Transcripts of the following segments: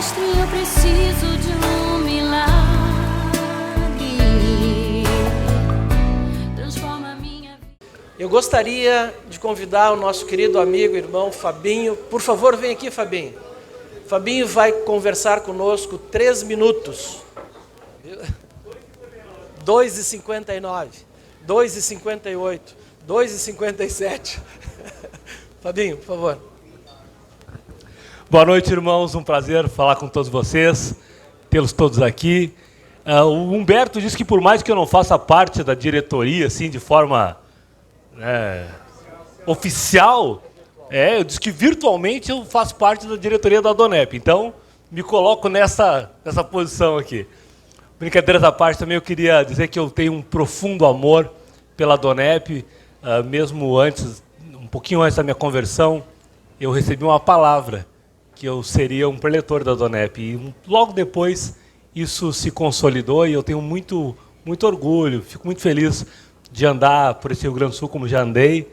Mestre, eu preciso de um milagre. Transforma a minha vida. Eu gostaria de convidar o nosso querido amigo, irmão Fabinho. Por favor, vem aqui, Fabinho. Fabinho vai conversar conosco 3 minutos. 2h59, 2h58, 2h57. Fabinho, por favor. Boa noite, irmãos. Um prazer falar com todos vocês, tê-los todos aqui. O Humberto disse que por mais que eu não faça parte da diretoria, assim, de forma oficial, eu disse que virtualmente eu faço parte da diretoria da Donep. Então, me coloco nessa posição aqui. Brincadeiras à parte, também eu queria dizer que eu tenho um profundo amor pela Donep. Mesmo antes, um pouquinho antes da minha conversão, eu recebi uma palavra que eu seria um preletor da Donep. E logo depois isso se consolidou e eu tenho muito, muito orgulho, fico muito feliz de andar por esse Rio Grande do Sul como já andei,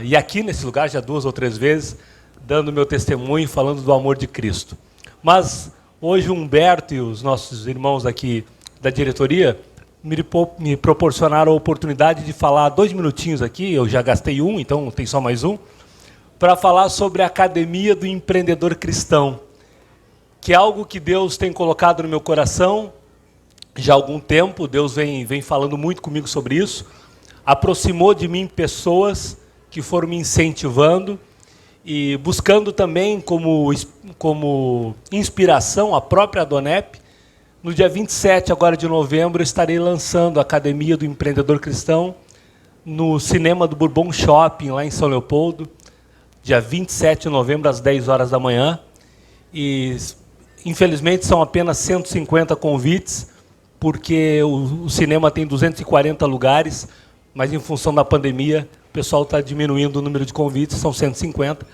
e aqui nesse lugar já 2 ou 3 vezes, dando meu testemunho, falando do amor de Cristo. Mas hoje o Humberto e os nossos irmãos aqui da diretoria me proporcionaram a oportunidade de falar 2 minutinhos aqui, eu já gastei 1, então tem só mais 1, para falar sobre a Academia do Empreendedor Cristão, que é algo que Deus tem colocado no meu coração já há algum tempo. Deus vem falando muito comigo sobre isso, aproximou de mim pessoas que foram me incentivando e buscando também como inspiração a própria Donep. No dia 27 agora de novembro, eu estarei lançando a Academia do Empreendedor Cristão no cinema do Bourbon Shopping, lá em São Leopoldo, dia 27 de novembro, às 10 horas da manhã. E, infelizmente, são apenas 150 convites, porque o cinema tem 240 lugares, mas, em função da pandemia, o pessoal está diminuindo o número de convites, são 150.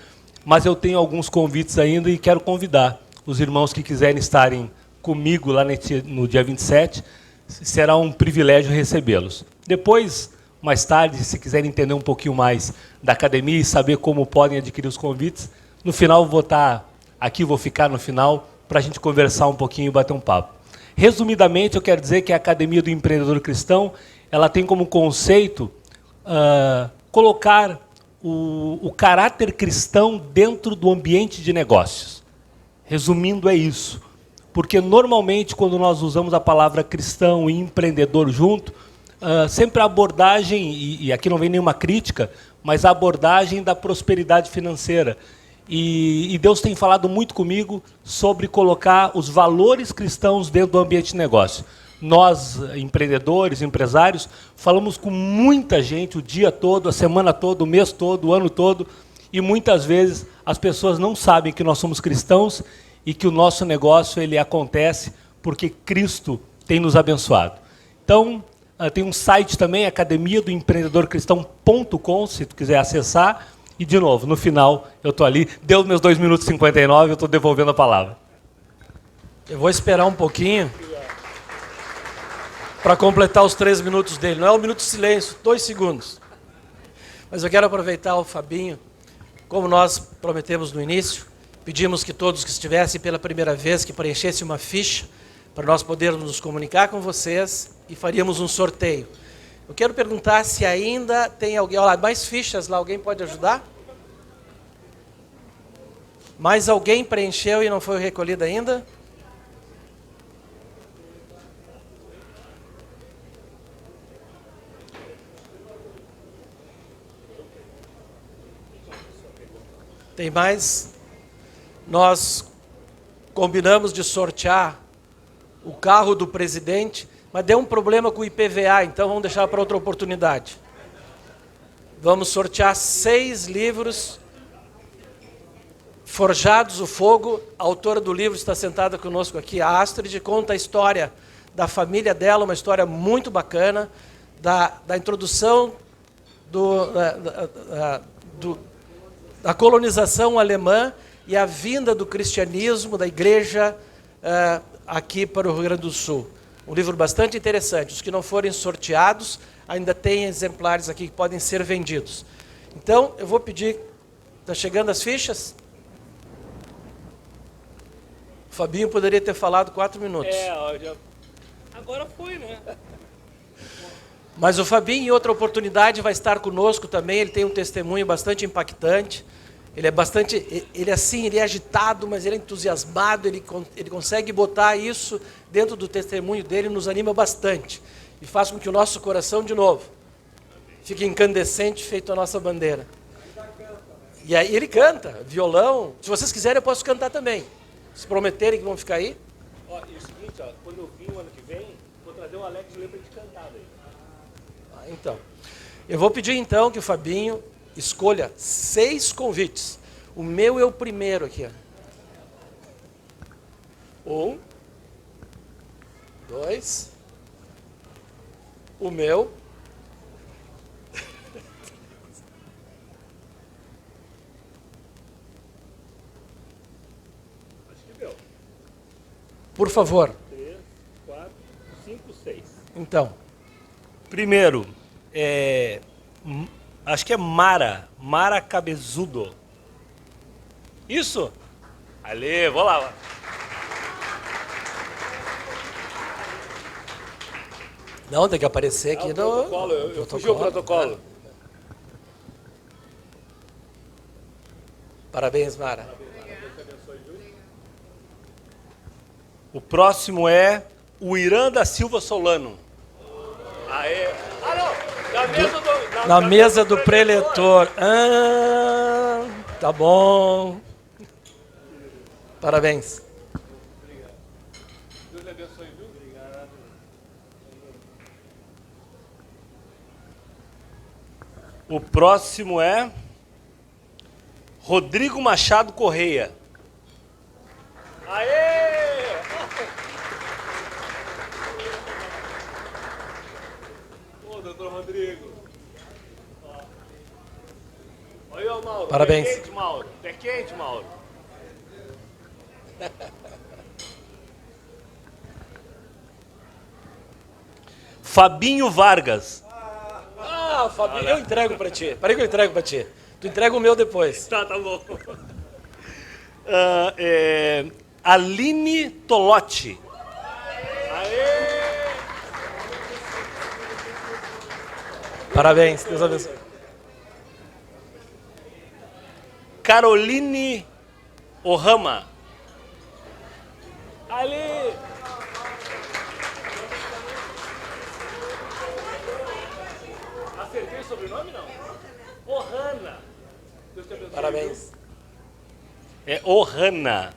Mas eu tenho alguns convites ainda e quero convidar os irmãos que quiserem estarem comigo lá no dia 27, será um privilégio recebê-los. Depois, mais tarde, se quiserem entender um pouquinho mais da academia e saber como podem adquirir os convites, no final eu vou estar aqui, vou ficar no final, para a gente conversar um pouquinho e bater um papo. Resumidamente, eu quero dizer que a Academia do Empreendedor Cristão, ela tem como conceito colocar o caráter cristão dentro do ambiente de negócios. Resumindo, é isso. Porque, normalmente, quando nós usamos a palavra cristão e empreendedor junto, sempre a abordagem, e aqui não vem nenhuma crítica, mas a abordagem da prosperidade financeira. E Deus tem falado muito comigo sobre colocar os valores cristãos dentro do ambiente de negócio. Nós, empreendedores, empresários, falamos com muita gente o dia todo, a semana toda, o mês todo, o ano todo, e muitas vezes as pessoas não sabem que nós somos cristãos e que o nosso negócio ele acontece porque Cristo tem nos abençoado. Então, tem um site também, academiadoempreendedorcristão.com, se tu quiser acessar. E, de novo, no final, eu estou ali. Deu meus 2 minutos e 59, eu estou devolvendo a palavra. Eu vou esperar um pouquinho para completar os 3 minutos dele. Não é um minuto de silêncio, 2 segundos. Mas eu quero aproveitar o Fabinho, como nós prometemos no início, pedimos que todos que estivessem pela primeira vez, que preenchessem uma ficha, para nós podermos nos comunicar com vocês e faríamos um sorteio. Eu quero perguntar se ainda tem alguém... Olha lá, mais fichas lá, alguém pode ajudar? Mais alguém preencheu e não foi recolhido ainda? Tem mais? Nós combinamos de sortear o carro do presidente, mas deu um problema com o IPVA, então vamos deixar para outra oportunidade. Vamos sortear 6 livros, Forjados o Fogo. A autora do livro está sentada conosco aqui, a Astrid, conta a história da família dela, uma história muito bacana, da introdução da colonização alemã e a vinda do cristianismo, da igreja aqui para o Rio Grande do Sul. Um livro bastante interessante. Os que não forem sorteados, ainda tem exemplares aqui que podem ser vendidos. Então, eu vou pedir... Está chegando as fichas? Fabinho poderia ter falado 4 minutos. Agora foi, né? Mas o Fabinho, em outra oportunidade, vai estar conosco também. Ele tem um testemunho bastante impactante. Ele é agitado, mas ele é entusiasmado. Ele consegue botar isso dentro do testemunho dele, nos anima bastante. E faz com que o nosso coração, de novo, fique incandescente, feito a nossa bandeira. E aí ele canta, violão. Se vocês quiserem, eu posso cantar também. Se prometerem que vão ficar aí. Ó, e o seguinte, ó, quando eu vim o ano que vem, vou trazer o Alex Lee pra gente cantar daí. Então, eu vou pedir então que o Fabinho escolha 6 convites. O meu é o primeiro aqui. Ó. 1, 2. O meu. Acho que deu. Por favor. 3, 4, 5, 6. Então. Primeiro, acho que é Mara Cabezudo. Isso? Ali, vou lá. Não, tem que aparecer aqui no protocolo, eu fugi o protocolo. Parabéns, Mara. O próximo é o Irã da Silva Solano. Aê! Ah, não! Na mesa do preletor. Ah, tá bom. Parabéns. Deus lhe abençoe, viu? Obrigado. O próximo é Rodrigo Machado Correia. Aê! Ô, doutor Rodrigo. Olha o Mauro. Parabéns. Pé quente, Mauro. Pé quente, Mauro. Fabinho Vargas. Ah, Fabinho, eu entrego pra ti. Peraí que eu entrego pra ti. Tu entrega o meu depois. Tá bom. Aline Tolotti. Aê! Parabéns, Deus abençoe. Caroline Ohama. Ali. Acertei o sobrenome, não? Ohana. Deus te abençoe. Parabéns. É Ohana.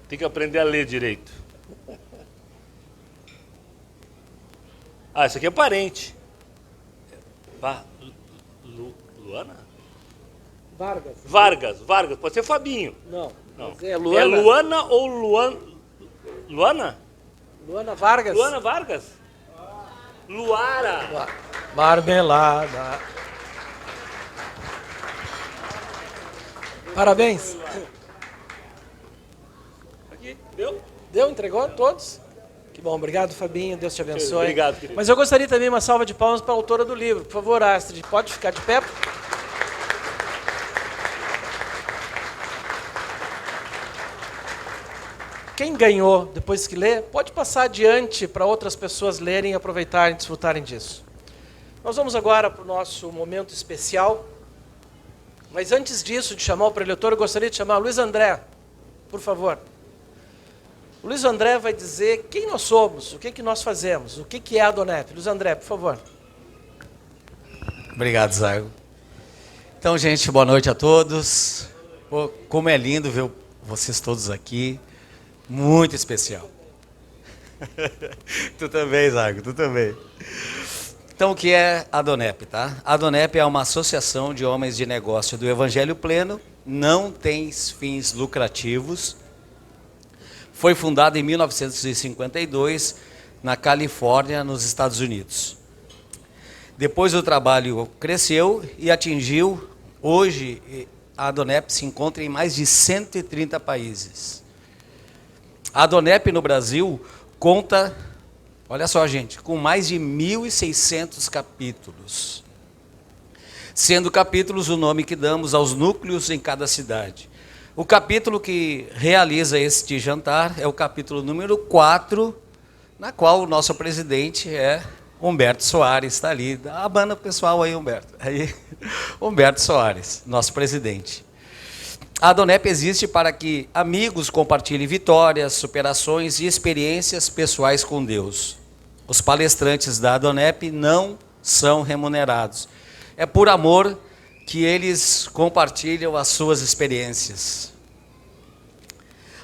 Tem que aprender a ler direito. Ah, isso aqui é parente. Luana? Vargas. Pode ser Fabinho. Não. Não. É Luana. É Luana ou Luana? Luana Vargas. Luana Vargas? Luara. Marmelada. Parabéns. Aqui, deu? Deu? Entregou a todos? Que bom, obrigado, Fabinho. Deus te abençoe. Obrigado, querido. Mas eu gostaria também de uma salva de palmas para a autora do livro. Por favor, Astrid, pode ficar de pé? Quem ganhou, depois que lê, pode passar adiante para outras pessoas lerem, aproveitarem e desfrutarem disso. Nós vamos agora para o nosso momento especial. Mas antes disso, de chamar o preletor, eu gostaria de chamar o Luiz André, por favor. O Luiz André vai dizer quem nós somos, o que nós fazemos, o que é a Adonep. Luiz André, por favor. Obrigado, Zago. Então, gente, boa noite a todos. Pô, como é lindo ver vocês todos aqui. Muito especial. Tu também, Zago, tu também. Então, o que é a Adonep, tá? A Adonep é uma associação de homens de negócio do Evangelho Pleno, não tem fins lucrativos. Foi fundada em 1952, na Califórnia, nos Estados Unidos. Depois o trabalho cresceu e atingiu, hoje, a Adonep se encontra em mais de 130 países. A Adonep no Brasil conta, olha só, gente, com mais de 1.600 capítulos. Sendo capítulos o nome que damos aos núcleos em cada cidade. O capítulo que realiza este jantar é o capítulo número 4, na qual o nosso presidente é Humberto Soares, está ali. Abana o pessoal aí, Humberto. Aí, Humberto Soares, nosso presidente. A Adonep existe para que amigos compartilhem vitórias, superações e experiências pessoais com Deus. Os palestrantes da Adonep não são remunerados. É por amor que eles compartilham as suas experiências.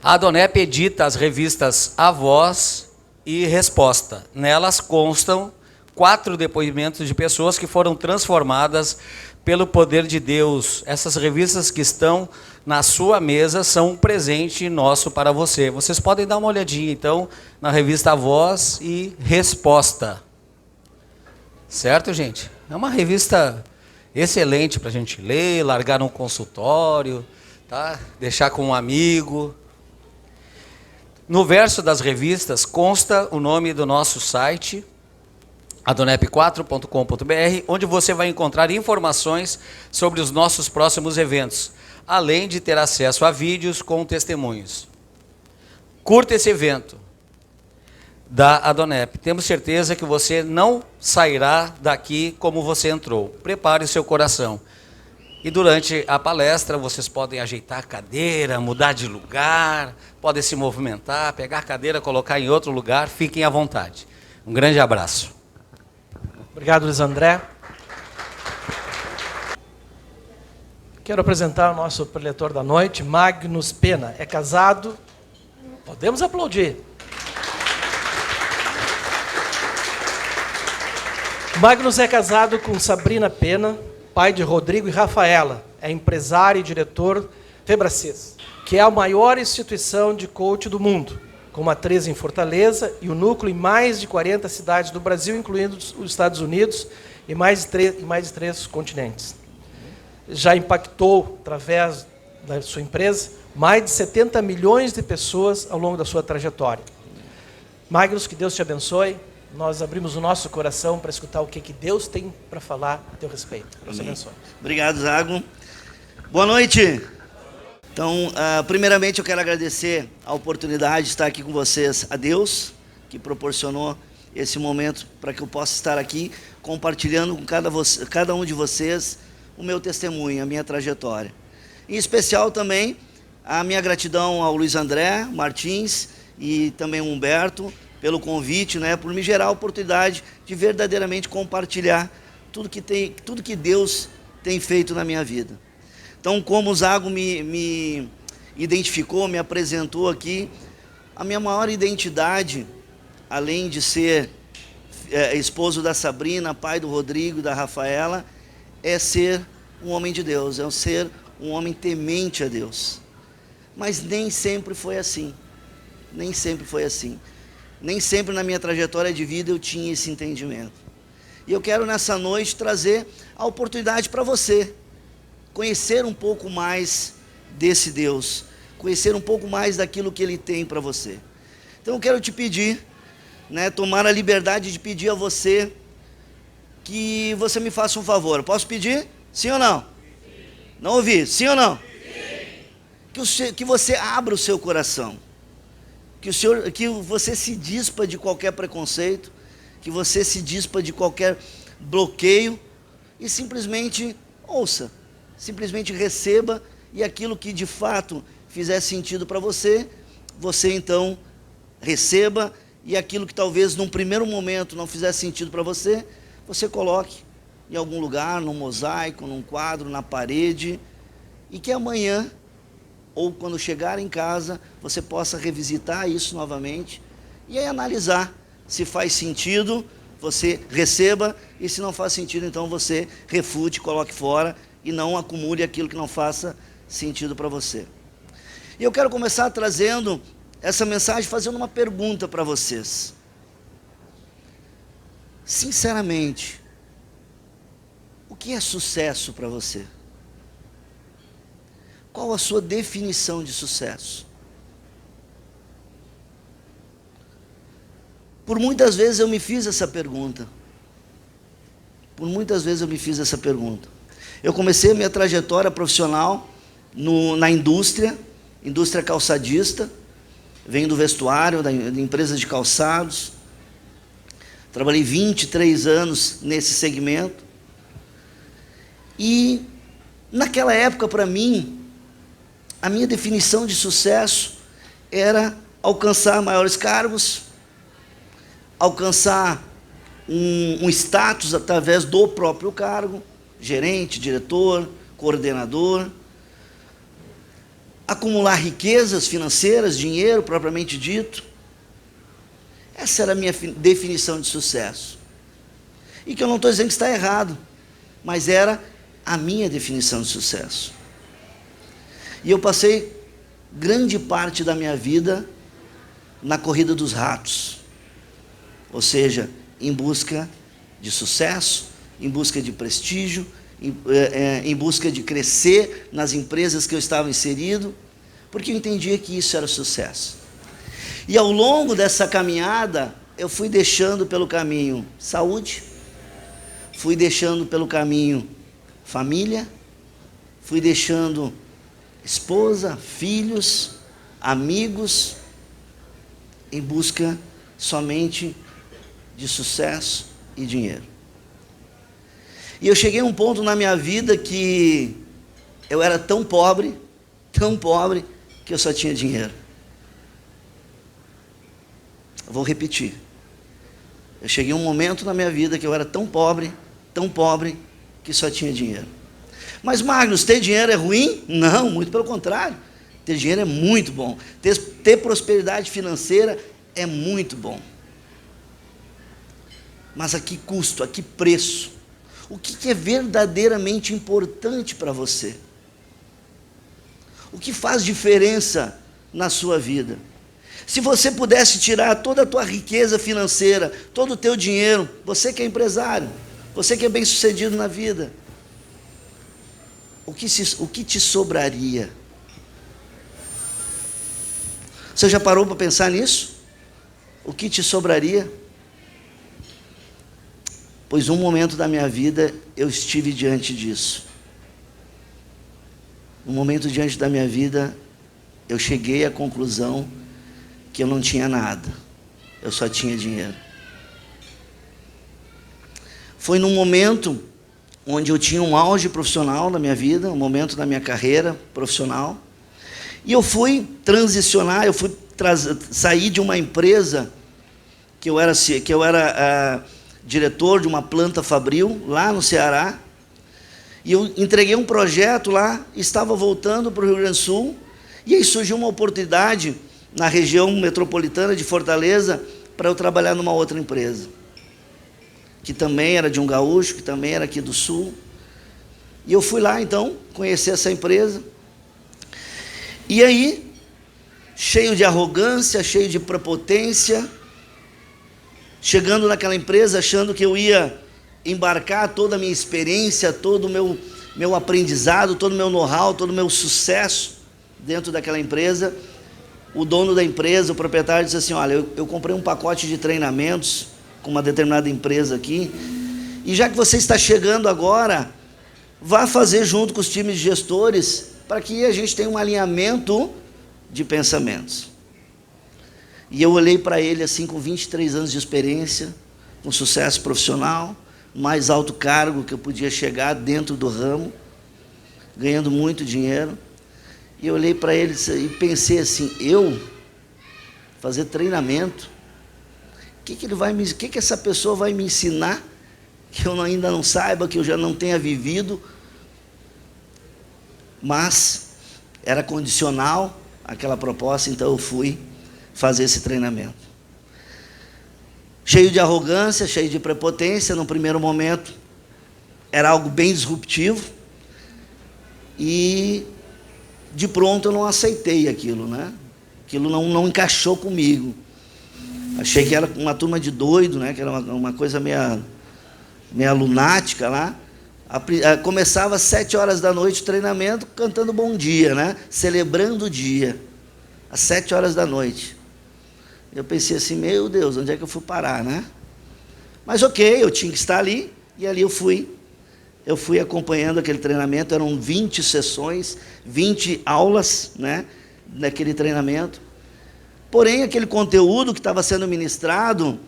A Adonep edita as revistas A Voz e Resposta. Nelas constam 4 depoimentos de pessoas que foram transformadas pelo poder de Deus. Essas revistas que estão na sua mesa são um presente nosso para você. Vocês podem dar uma olhadinha, então, na revista A Voz e Resposta. Certo, gente? É uma revista excelente para a gente ler, largar no consultório, tá? Deixar com um amigo. No verso das revistas consta o nome do nosso site, adonep4.com.br, onde você vai encontrar informações sobre os nossos próximos eventos, além de ter acesso a vídeos com testemunhos. Curta esse evento da Adonep. Temos certeza que você não sairá daqui como você entrou. Prepare o seu coração. E durante a palestra vocês podem ajeitar a cadeira, mudar de lugar, podem se movimentar, pegar a cadeira, colocar em outro lugar, fiquem à vontade. Um grande abraço. Obrigado, Luiz André. Quero apresentar o nosso preletor da noite, Magnus Pena. É casado. Podemos aplaudir. Magnus é casado com Sabrina Pena, pai de Rodrigo e Rafaela. É empresário e diretor Febracis, que é a maior instituição de coach do mundo, com matriz em Fortaleza e o núcleo em mais de 40 cidades do Brasil, incluindo os Estados Unidos e mais de 3 continentes. Já impactou, através da sua empresa, mais de 70 milhões de pessoas ao longo da sua trajetória. Magnus, que Deus te abençoe. Nós abrimos o nosso coração para escutar o que Deus tem para falar a teu respeito. Deus te abençoe. Obrigado, Zago. Boa noite. Então, primeiramente eu quero agradecer a oportunidade de estar aqui com vocês, a Deus, que proporcionou esse momento para que eu possa estar aqui compartilhando com cada um de vocês o meu testemunho, a minha trajetória. Em especial também a minha gratidão ao Luiz André Martins e também ao Humberto pelo convite, né, por me gerar a oportunidade de verdadeiramente compartilhar tudo que Deus tem feito na minha vida. Então, como o Zago me identificou, me apresentou aqui, a minha maior identidade, além de ser esposo da Sabrina, pai do Rodrigo e da Rafaela, é ser um homem de Deus, é ser um homem temente a Deus. Mas nem sempre foi assim. Nem sempre foi assim. Nem sempre na minha trajetória de vida eu tinha esse entendimento. E eu quero nessa noite trazer a oportunidade para você conhecer um pouco mais desse Deus, conhecer um pouco mais daquilo que Ele tem para você. Então eu quero te pedir, né, tomar a liberdade de pedir a você que você me faça um favor. Posso pedir? Sim ou não? Sim. Não ouvi? Sim ou não? Sim. Que você abra o seu coração. Que você se dispa de qualquer preconceito, que você se dispa de qualquer bloqueio e simplesmente ouça, simplesmente receba, e aquilo que de fato fizer sentido para você, você então receba, e aquilo que talvez num primeiro momento não fizer sentido para você, você coloque em algum lugar, num mosaico, num quadro, na parede, e que amanhã, ou quando chegar em casa, você possa revisitar isso novamente e aí analisar se faz sentido, você receba, e se não faz sentido, então você refute, coloque fora e não acumule aquilo que não faça sentido para você. E eu quero começar trazendo essa mensagem, fazendo uma pergunta para vocês. Sinceramente, o que é sucesso para você? Qual a sua definição de sucesso? Por muitas vezes eu me fiz essa pergunta. Eu comecei a minha trajetória profissional na indústria, indústria calçadista, venho do vestuário, da empresa de calçados. Trabalhei 23 anos nesse segmento. E naquela época, para mim, a minha definição de sucesso era alcançar maiores cargos, alcançar um status através do próprio cargo, gerente, diretor, coordenador, acumular riquezas financeiras, dinheiro propriamente dito. Essa era a minha definição de sucesso. E que eu não estou dizendo que está errado, mas era a minha definição de sucesso. E eu passei grande parte da minha vida na corrida dos ratos, ou seja, em busca de sucesso, em busca de prestígio, em busca de crescer nas empresas que eu estava inserido, porque eu entendia que isso era sucesso. E ao longo dessa caminhada, eu fui deixando pelo caminho saúde, fui deixando pelo caminho família, fui deixando esposa, filhos, amigos, em busca somente de sucesso e dinheiro. E eu cheguei a um ponto na minha vida que eu era tão pobre, que eu só tinha dinheiro. Eu vou repetir. Eu cheguei a um momento na minha vida que eu era tão pobre, que só tinha dinheiro. Mas, Magnus, ter dinheiro é ruim? Não, muito pelo contrário. Ter dinheiro é muito bom. Ter prosperidade financeira é muito bom. Mas a que custo, a que preço? O que é verdadeiramente importante para você? O que faz diferença na sua vida? Se você pudesse tirar toda a tua riqueza financeira, todo o teu dinheiro, você que é empresário, você que é bem-sucedido na vida, o que te sobraria? Você já parou para pensar nisso? O que te sobraria? Pois um momento da minha vida eu estive diante disso. Um momento diante da minha vida eu cheguei à conclusão que eu não tinha nada, eu só tinha dinheiro. Foi num momento onde eu tinha um auge profissional na minha vida, um momento da minha carreira profissional, e eu fui transicionar, sair de uma empresa que eu era diretor de uma planta fabril lá no Ceará, e eu entreguei um projeto lá, estava voltando para o Rio Grande do Sul, e aí surgiu uma oportunidade na região metropolitana de Fortaleza para eu trabalhar numa outra empresa, que também era de um gaúcho, que também era aqui do Sul. E eu fui lá, então, conhecer essa empresa. E aí, cheio de arrogância, cheio de prepotência, chegando naquela empresa, achando que eu ia embarcar toda a minha experiência, todo o meu aprendizado, todo o meu know-how, todo o meu sucesso dentro daquela empresa. O dono da empresa, o proprietário, disse assim: olha, eu comprei um pacote de treinamentos com uma determinada empresa aqui, e já que você está chegando agora, vá fazer junto com os times de gestores, para que a gente tenha um alinhamento de pensamentos. E eu olhei para ele assim, com 23 anos de experiência, com sucesso profissional, mais alto cargo que eu podia chegar dentro do ramo, ganhando muito dinheiro. E eu olhei para ele e pensei assim: eu fazer treinamento, o que essa pessoa vai me ensinar que eu ainda não saiba, que eu já não tenha vivido? Mas era condicional aquela proposta, então eu fui fazer esse treinamento. Cheio de arrogância, cheio de prepotência, no primeiro momento era algo bem disruptivo, e de pronto eu não aceitei aquilo, né? Aquilo não encaixou comigo. Achei que era uma turma de doido, né? Que era uma coisa meia lunática lá. Começava às 7 horas da noite o treinamento, cantando bom dia, né? Celebrando o dia, às 7 horas da noite. Eu pensei assim: meu Deus, onde é que eu fui parar, né? Mas ok, eu tinha que estar ali, e ali eu fui acompanhando aquele treinamento. Eram 20 sessões, 20 aulas, né? naquele treinamento. Porém, aquele conteúdo que estava sendo ministrado,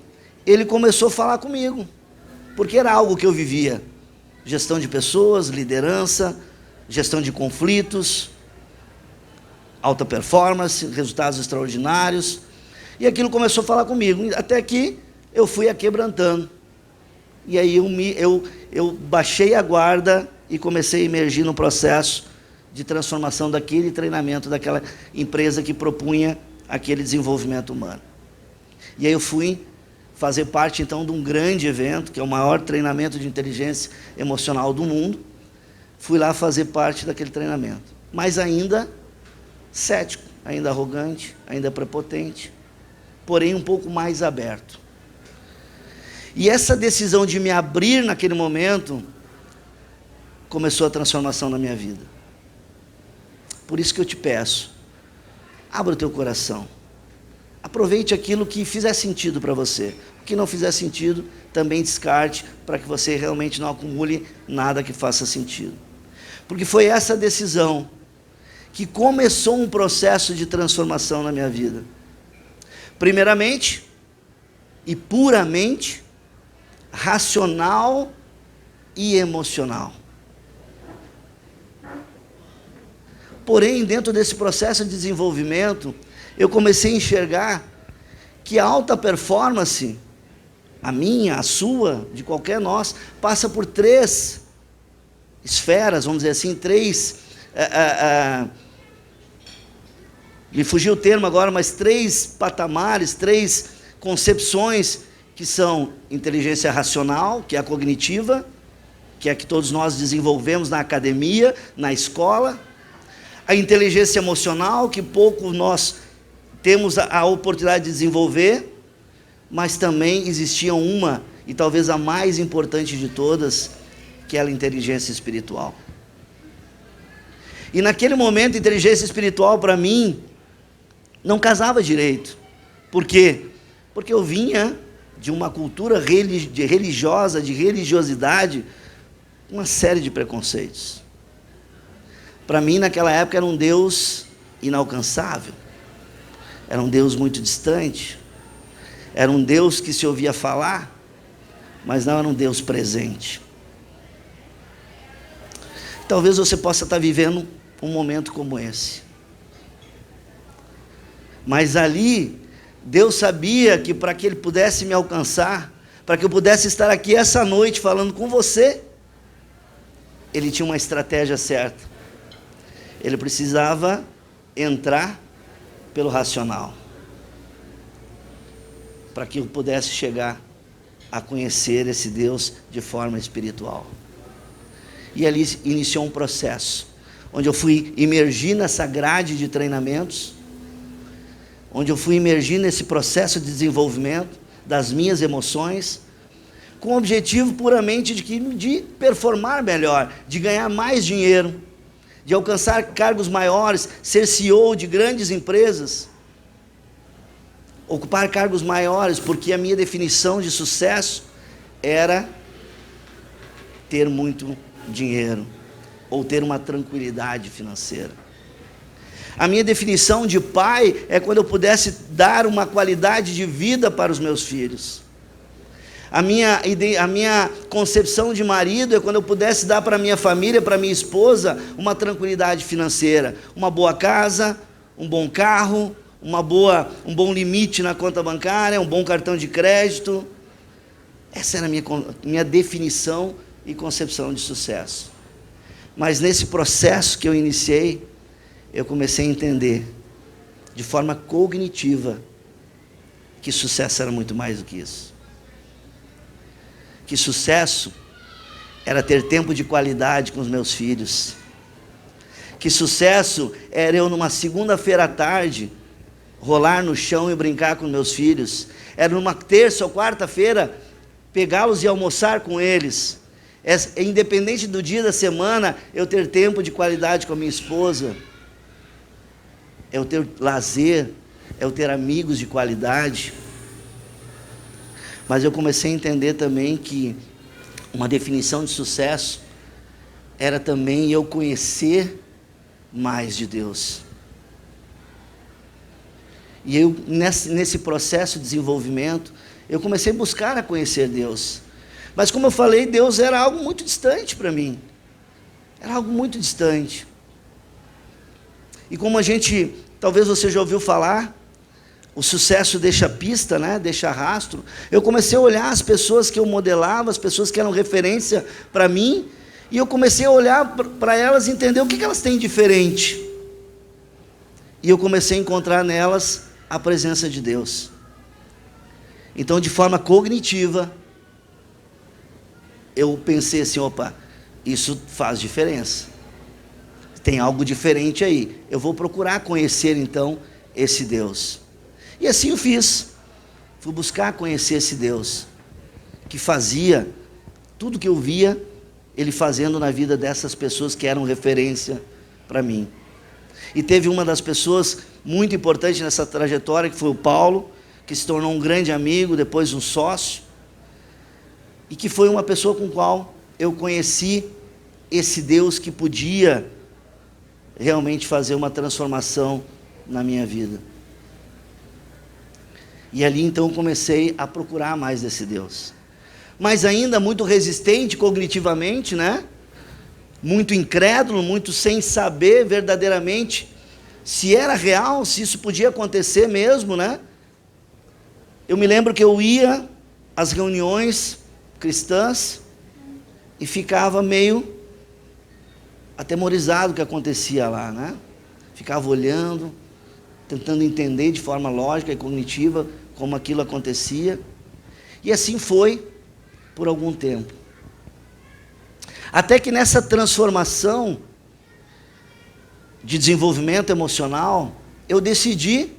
ele começou a falar comigo, porque era algo que eu vivia. Gestão de pessoas, liderança, gestão de conflitos, alta performance, resultados extraordinários. E aquilo começou a falar comigo, até que eu fui aquebrantando. E aí eu baixei a guarda e comecei a emergir no processo de transformação daquele treinamento, daquela empresa que propunha aquele desenvolvimento humano. E aí eu fui fazer parte, então, de um grande evento, que é o maior treinamento de inteligência emocional do mundo. Fui lá fazer parte daquele treinamento. Mas ainda cético, ainda arrogante, ainda prepotente, porém um pouco mais aberto. E essa decisão de me abrir naquele momento começou a transformação na minha vida. Por isso que eu te peço, abra o teu coração. Aproveite aquilo que fizer sentido para você. O que não fizer sentido, também descarte, para que você realmente não acumule nada que faça sentido. Porque foi essa decisão que começou um processo de transformação na minha vida. Primeiramente, e puramente, racional e emocional. Porém, dentro desse processo de desenvolvimento, eu comecei a enxergar que a alta performance, a minha, a sua, de qualquer nós, passa por 3 esferas, vamos dizer assim, 3... me fugiu o termo agora, mas 3 patamares, 3 concepções, que são inteligência racional, que é a cognitiva, que é a que todos nós desenvolvemos na academia, na escola. A inteligência emocional, que pouco nós temos a oportunidade de desenvolver, mas também existia uma, e talvez a mais importante de todas, que é a inteligência espiritual. E naquele momento, a inteligência espiritual, para mim, não casava direito. Por quê? Porque eu vinha de uma cultura religiosa, de religiosidade, uma série de preconceitos. Para mim, naquela época, era um Deus inalcançável. Era um Deus muito distante. Era um Deus que se ouvia falar, mas não era um Deus presente. Talvez você possa estar vivendo um momento como esse. Mas ali, Deus sabia que para que Ele pudesse me alcançar, para que eu pudesse estar aqui essa noite falando com você, Ele tinha uma estratégia certa. Ele precisava entrar pelo racional, para que eu pudesse chegar a conhecer esse Deus de forma espiritual. E ali iniciou um processo, onde eu fui imergir nessa grade de treinamentos, onde eu fui imergir nesse processo de desenvolvimento das minhas emoções, com o objetivo puramente de performar melhor, de ganhar mais dinheiro, de alcançar cargos maiores, ser CEO de grandes empresas, ocupar cargos maiores, porque a minha definição de sucesso era ter muito dinheiro, ou ter uma tranquilidade financeira. A minha definição de pai é quando eu pudesse dar uma qualidade de vida para os meus filhos. A minha concepção de marido é quando eu pudesse dar para a minha família, para a minha esposa, uma tranquilidade financeira, uma boa casa, um bom carro, um bom limite na conta bancária, um bom cartão de crédito. Essa era a minha definição e concepção de sucesso. Mas nesse processo que eu iniciei, eu comecei a entender, de forma cognitiva, que sucesso era muito mais do que isso. Que sucesso era ter tempo de qualidade com os meus filhos. Que sucesso era eu, numa segunda-feira à tarde, rolar no chão e brincar com meus filhos. Era numa terça ou quarta-feira, pegá-los e almoçar com eles. Independente do dia da semana, eu ter tempo de qualidade com a minha esposa. É eu ter lazer, é eu ter amigos de qualidade. Mas eu comecei a entender também que uma definição de sucesso era também eu conhecer mais de Deus. E eu, nesse processo de desenvolvimento, eu comecei a buscar a conhecer Deus. Mas como eu falei, Deus era algo muito distante para mim. Era algo muito distante. E como a gente, talvez você já ouviu falar, o sucesso deixa pista, né? Deixa rastro. Eu comecei a olhar as pessoas que eu modelava, as pessoas que eram referência para mim, e eu comecei a olhar para elas e entender o que elas têm de diferente. E eu comecei a encontrar nelas a presença de Deus. Então, de forma cognitiva, eu pensei assim, opa, isso faz diferença. Tem algo diferente aí. Eu vou procurar conhecer, então, esse Deus. E assim eu fiz. Fui buscar conhecer esse Deus, que fazia tudo que eu via Ele fazendo na vida dessas pessoas que eram referência para mim. E teve uma das pessoas muito importante nessa trajetória, que foi o Paulo, que se tornou um grande amigo, depois um sócio, e que foi uma pessoa com a qual eu conheci esse Deus que podia realmente fazer uma transformação na minha vida. E ali então eu comecei a procurar mais desse Deus. Mas ainda muito resistente cognitivamente, né? Muito incrédulo, muito sem saber verdadeiramente se era real, se isso podia acontecer mesmo, né? Eu me lembro que eu ia às reuniões cristãs e ficava meio atemorizado com o que acontecia lá, né? Ficava olhando, tentando entender de forma lógica e cognitiva como aquilo acontecia. E assim foi por algum tempo. Até que nessa transformação de desenvolvimento emocional, eu decidi,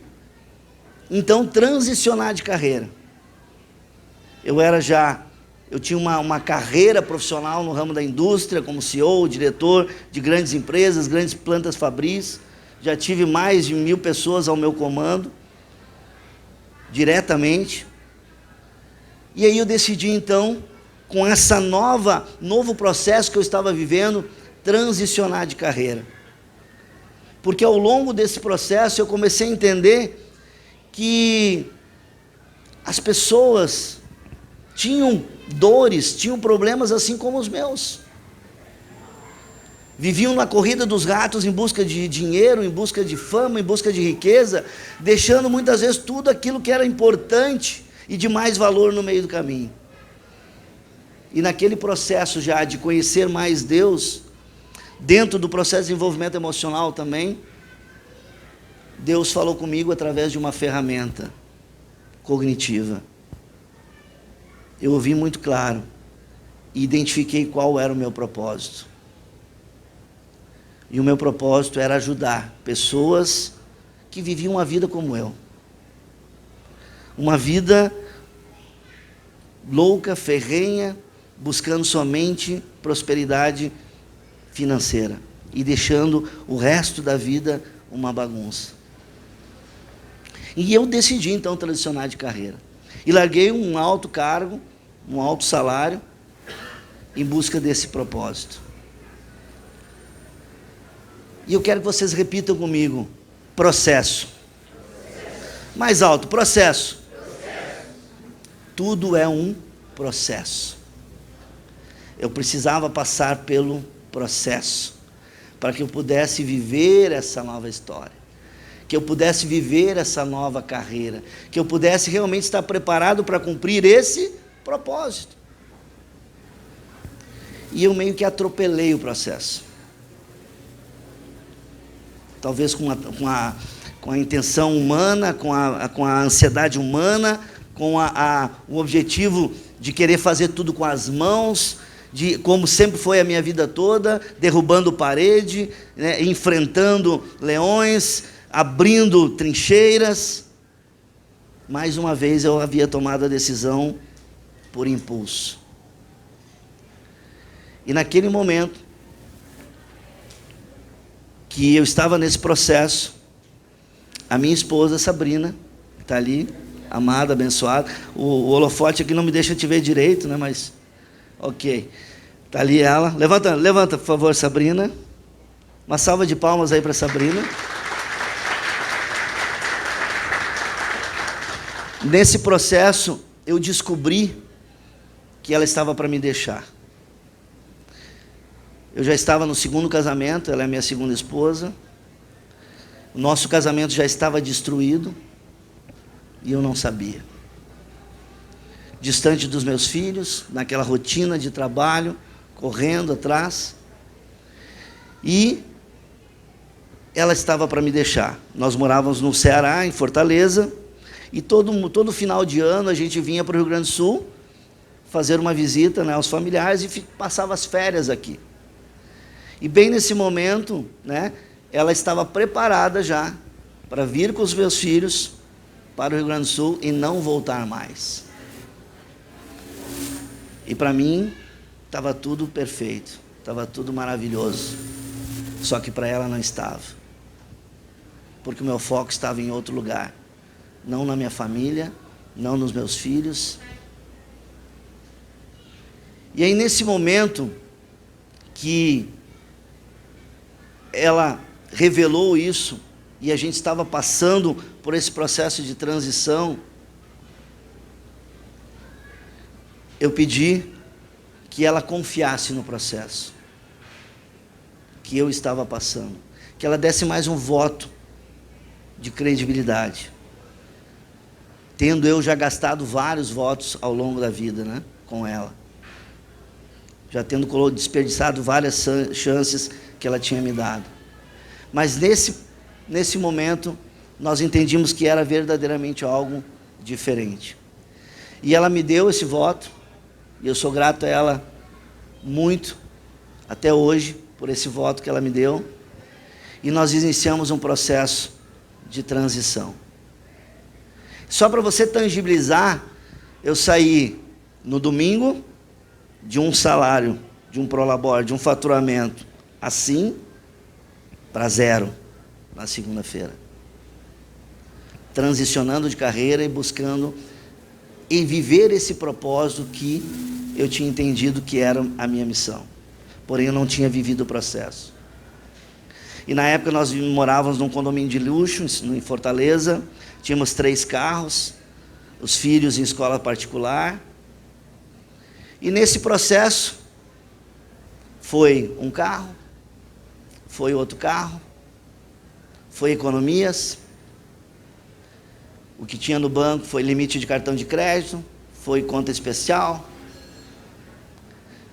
então, transicionar de carreira. Eu tinha uma carreira profissional no ramo da indústria, como CEO, diretor de grandes empresas, grandes plantas fabris. Já tive mais de 1.000 pessoas ao meu comando, diretamente. E aí eu decidi, então, com essa novo processo que eu estava vivendo, transicionar de carreira. Porque ao longo desse processo eu comecei a entender que as pessoas tinham dores, tinham problemas assim como os meus. Viviam na corrida dos ratos em busca de dinheiro, em busca de fama, em busca de riqueza, deixando muitas vezes tudo aquilo que era importante e de mais valor no meio do caminho. E naquele processo já de conhecer mais Deus, dentro do processo de desenvolvimento emocional também, Deus falou comigo através de uma ferramenta cognitiva. Eu ouvi muito claro e identifiquei qual era o meu propósito. E o meu propósito era ajudar pessoas que viviam uma vida como eu. Uma vida louca, ferrenha, buscando somente prosperidade financeira e deixando o resto da vida uma bagunça. E eu decidi então transicionar de carreira. E larguei um alto cargo, um alto salário, em busca desse propósito. E eu quero que vocês repitam comigo: processo. Mais alto, processo. Tudo é um processo. Eu precisava passar pelo processo para que eu pudesse viver essa nova história, que eu pudesse viver essa nova carreira, que eu pudesse realmente estar preparado para cumprir esse propósito. E eu meio que atropelei o processo. Talvez com a intenção humana, com a ansiedade humana, com o objetivo de querer fazer tudo com as mãos, como sempre foi a minha vida toda, derrubando parede, né, enfrentando leões, abrindo trincheiras. Mais uma vez eu havia tomado a decisão por impulso. E naquele momento que eu estava nesse processo, a minha esposa Sabrina, que está ali, amada, abençoada, o holofote aqui não me deixa te ver direito, né, mas ok, está ali ela, levanta por favor, Sabrina, uma salva de palmas aí para Sabrina. Nesse processo, eu descobri que ela estava para me deixar. Eu já estava no segundo casamento, ela é minha segunda esposa. O nosso casamento já estava destruído e eu não sabia. Distante dos meus filhos, naquela rotina de trabalho, correndo atrás. E ela estava para me deixar. Nós morávamos no Ceará, em Fortaleza, e todo final de ano a gente vinha para o Rio Grande do Sul fazer uma visita, né, aos familiares e passava as férias aqui. E bem nesse momento, né, ela estava preparada já para vir com os meus filhos para o Rio Grande do Sul e não voltar mais. E para mim estava tudo perfeito, estava tudo maravilhoso. Só que para ela não estava. Porque o meu foco estava em outro lugar. Não na minha família, não nos meus filhos. E aí nesse momento que ela revelou isso, e a gente estava passando por esse processo de transição, eu pedi que ela confiasse no processo que eu estava passando, que ela desse mais um voto de credibilidade, tendo eu já gastado vários votos ao longo da vida, né, com ela, já tendo desperdiçado várias chances que ela tinha me dado. Mas nesse momento, nós entendimos que era verdadeiramente algo diferente. E ela me deu esse voto, e eu sou grato a ela muito, até hoje, por esse voto que ela me deu. E nós iniciamos um processo de transição. Só para você tangibilizar, eu saí no domingo de um salário, de um prolabore, de um faturamento assim, para 0 na segunda-feira. Transicionando de carreira e buscando e viver esse propósito que eu tinha entendido que era a minha missão. Porém, eu não tinha vivido o processo. E na época nós morávamos num condomínio de luxo, em Fortaleza, tínhamos 3 carros, os filhos em escola particular. E nesse processo, foi um carro, foi outro carro, foi economias, o que tinha no banco foi limite de cartão de crédito, foi conta especial.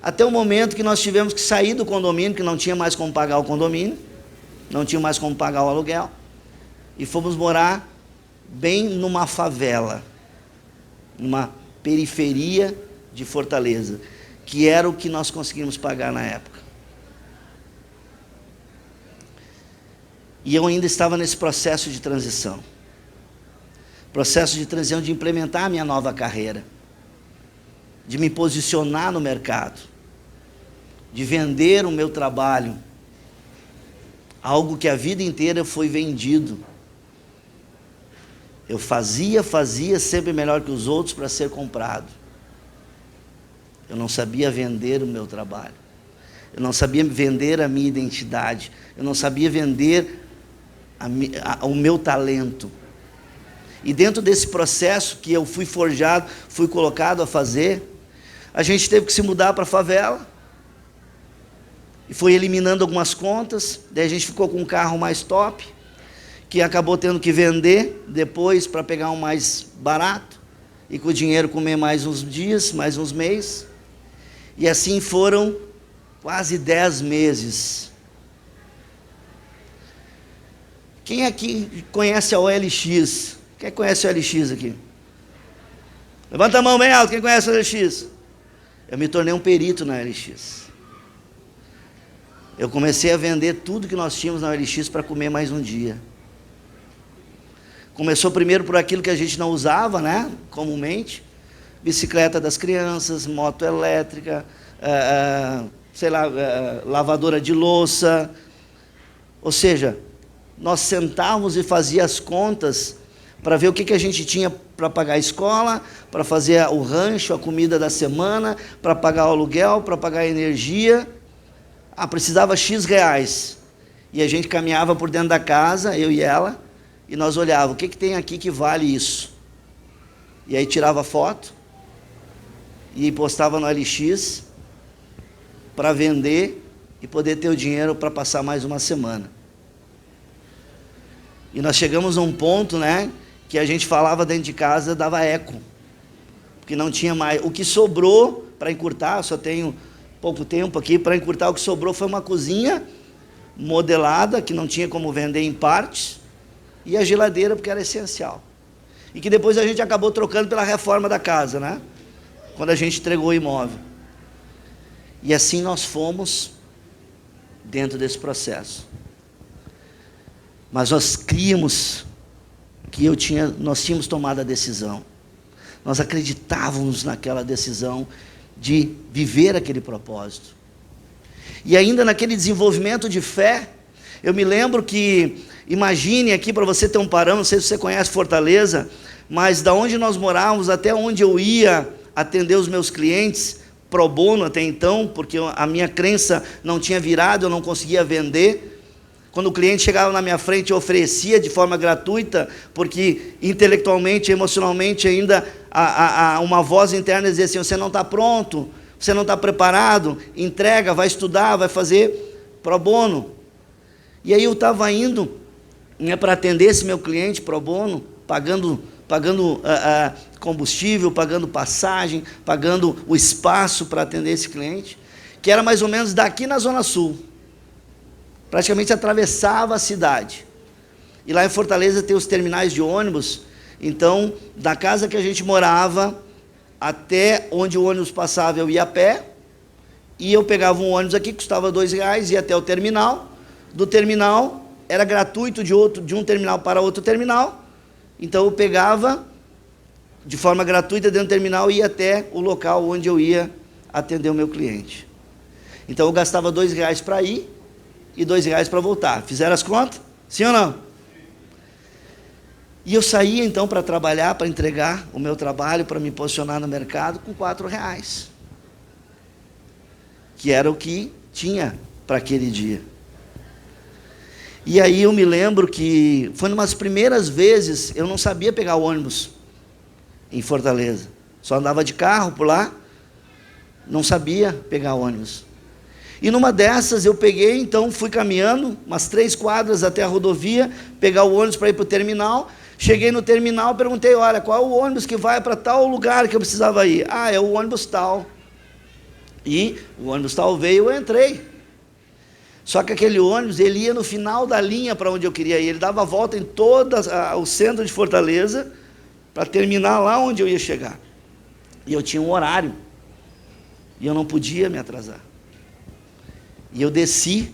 Até o momento que nós tivemos que sair do condomínio, que não tinha mais como pagar o condomínio, não tinha mais como pagar o aluguel, e fomos morar bem numa favela, numa periferia de Fortaleza, que era o que nós conseguimos pagar na época. E eu ainda estava nesse processo de transição. Processo de transição de implementar a minha nova carreira, de me posicionar no mercado, de vender o meu trabalho, algo que a vida inteira foi vendido. Eu fazia sempre melhor que os outros para ser comprado. Eu não sabia vender o meu trabalho. Eu não sabia vender a minha identidade. Eu não sabia vender o meu talento. E dentro desse processo que eu fui forjado, fui colocado a fazer, a gente teve que se mudar para a favela. E foi eliminando algumas contas, daí a gente ficou com um carro mais top, que acabou tendo que vender depois para pegar um mais barato, e com o dinheiro comer mais uns dias, mais uns meses. E assim foram quase 10 meses. Quem aqui conhece a OLX? Quem conhece a OLX aqui? Levanta a mão bem alto, quem conhece a OLX? Eu me tornei um perito na OLX. Eu comecei a vender tudo que nós tínhamos na OLX para comer mais um dia. Começou primeiro por aquilo que a gente não usava, né, comumente. Bicicleta das crianças, moto elétrica, lavadora de louça. Ou seja, nós sentávamos e fazíamos as contas para ver o que a gente tinha para pagar a escola, para fazer o rancho, a comida da semana, para pagar o aluguel, para pagar a energia. Precisava X reais. E a gente caminhava por dentro da casa, eu e ela, e nós olhávamos, o que tem aqui que vale isso? E aí tirava foto e postava no LX para vender e poder ter o dinheiro para passar mais uma semana. E nós chegamos a um ponto, né, que a gente falava dentro de casa, dava eco, porque não tinha mais. O que sobrou para encurtar, só tenho pouco tempo aqui, para encurtar, o que sobrou foi uma cozinha modelada, que não tinha como vender em partes, e a geladeira, porque era essencial. E que depois a gente acabou trocando pela reforma da casa, né? Quando a gente entregou o imóvel. E assim nós fomos dentro desse processo. Mas nós críamos que nós tínhamos tomado a decisão. Nós acreditávamos naquela decisão de viver aquele propósito. E ainda naquele desenvolvimento de fé, eu me lembro que, imagine aqui para você ter um parâmetro, não sei se você conhece Fortaleza, mas da onde nós morávamos até onde eu ia atender os meus clientes, pro bono até então, porque a minha crença não tinha virado, eu não conseguia vender. Quando o cliente chegava na minha frente, eu oferecia de forma gratuita, porque intelectualmente, emocionalmente ainda uma voz interna dizia assim: você não está pronto, você não está preparado, entrega, vai estudar, vai fazer pro bono. E aí eu estava indo, né, para atender esse meu cliente pro bono, pagando combustível, pagando passagem, pagando o espaço para atender esse cliente, que era mais ou menos daqui na Zona Sul. Praticamente atravessava a cidade. E lá em Fortaleza tem os terminais de ônibus. Então, da casa que a gente morava até onde o ônibus passava, eu ia a pé. E eu pegava um ônibus aqui, custava R$2, ia até o terminal. Do terminal, era gratuito de um terminal para outro terminal. Então, eu pegava de forma gratuita dentro do terminal e ia até o local onde eu ia atender o meu cliente. Então, eu gastava R$2 para ir e R$2 para voltar. Fizeram as contas? Sim ou não? E eu saía então para trabalhar, para entregar o meu trabalho, para me posicionar no mercado com R$4, que era o que tinha para aquele dia. E aí eu me lembro que foi uma das primeiras vezes, eu não sabia pegar o ônibus em Fortaleza, só andava de carro por lá, não sabia pegar ônibus. E numa dessas eu peguei, então fui caminhando umas 3 quadras até a rodovia, pegar o ônibus para ir para o terminal. Cheguei no terminal, perguntei: olha, qual é o ônibus que vai para tal lugar que eu precisava ir? Ah, é o ônibus tal. E o ônibus tal veio, eu entrei. Só que aquele ônibus, ele ia no final da linha para onde eu queria ir. Ele dava a volta em todo o centro de Fortaleza para terminar lá onde eu ia chegar. E eu tinha um horário. E eu não podia me atrasar. E eu desci,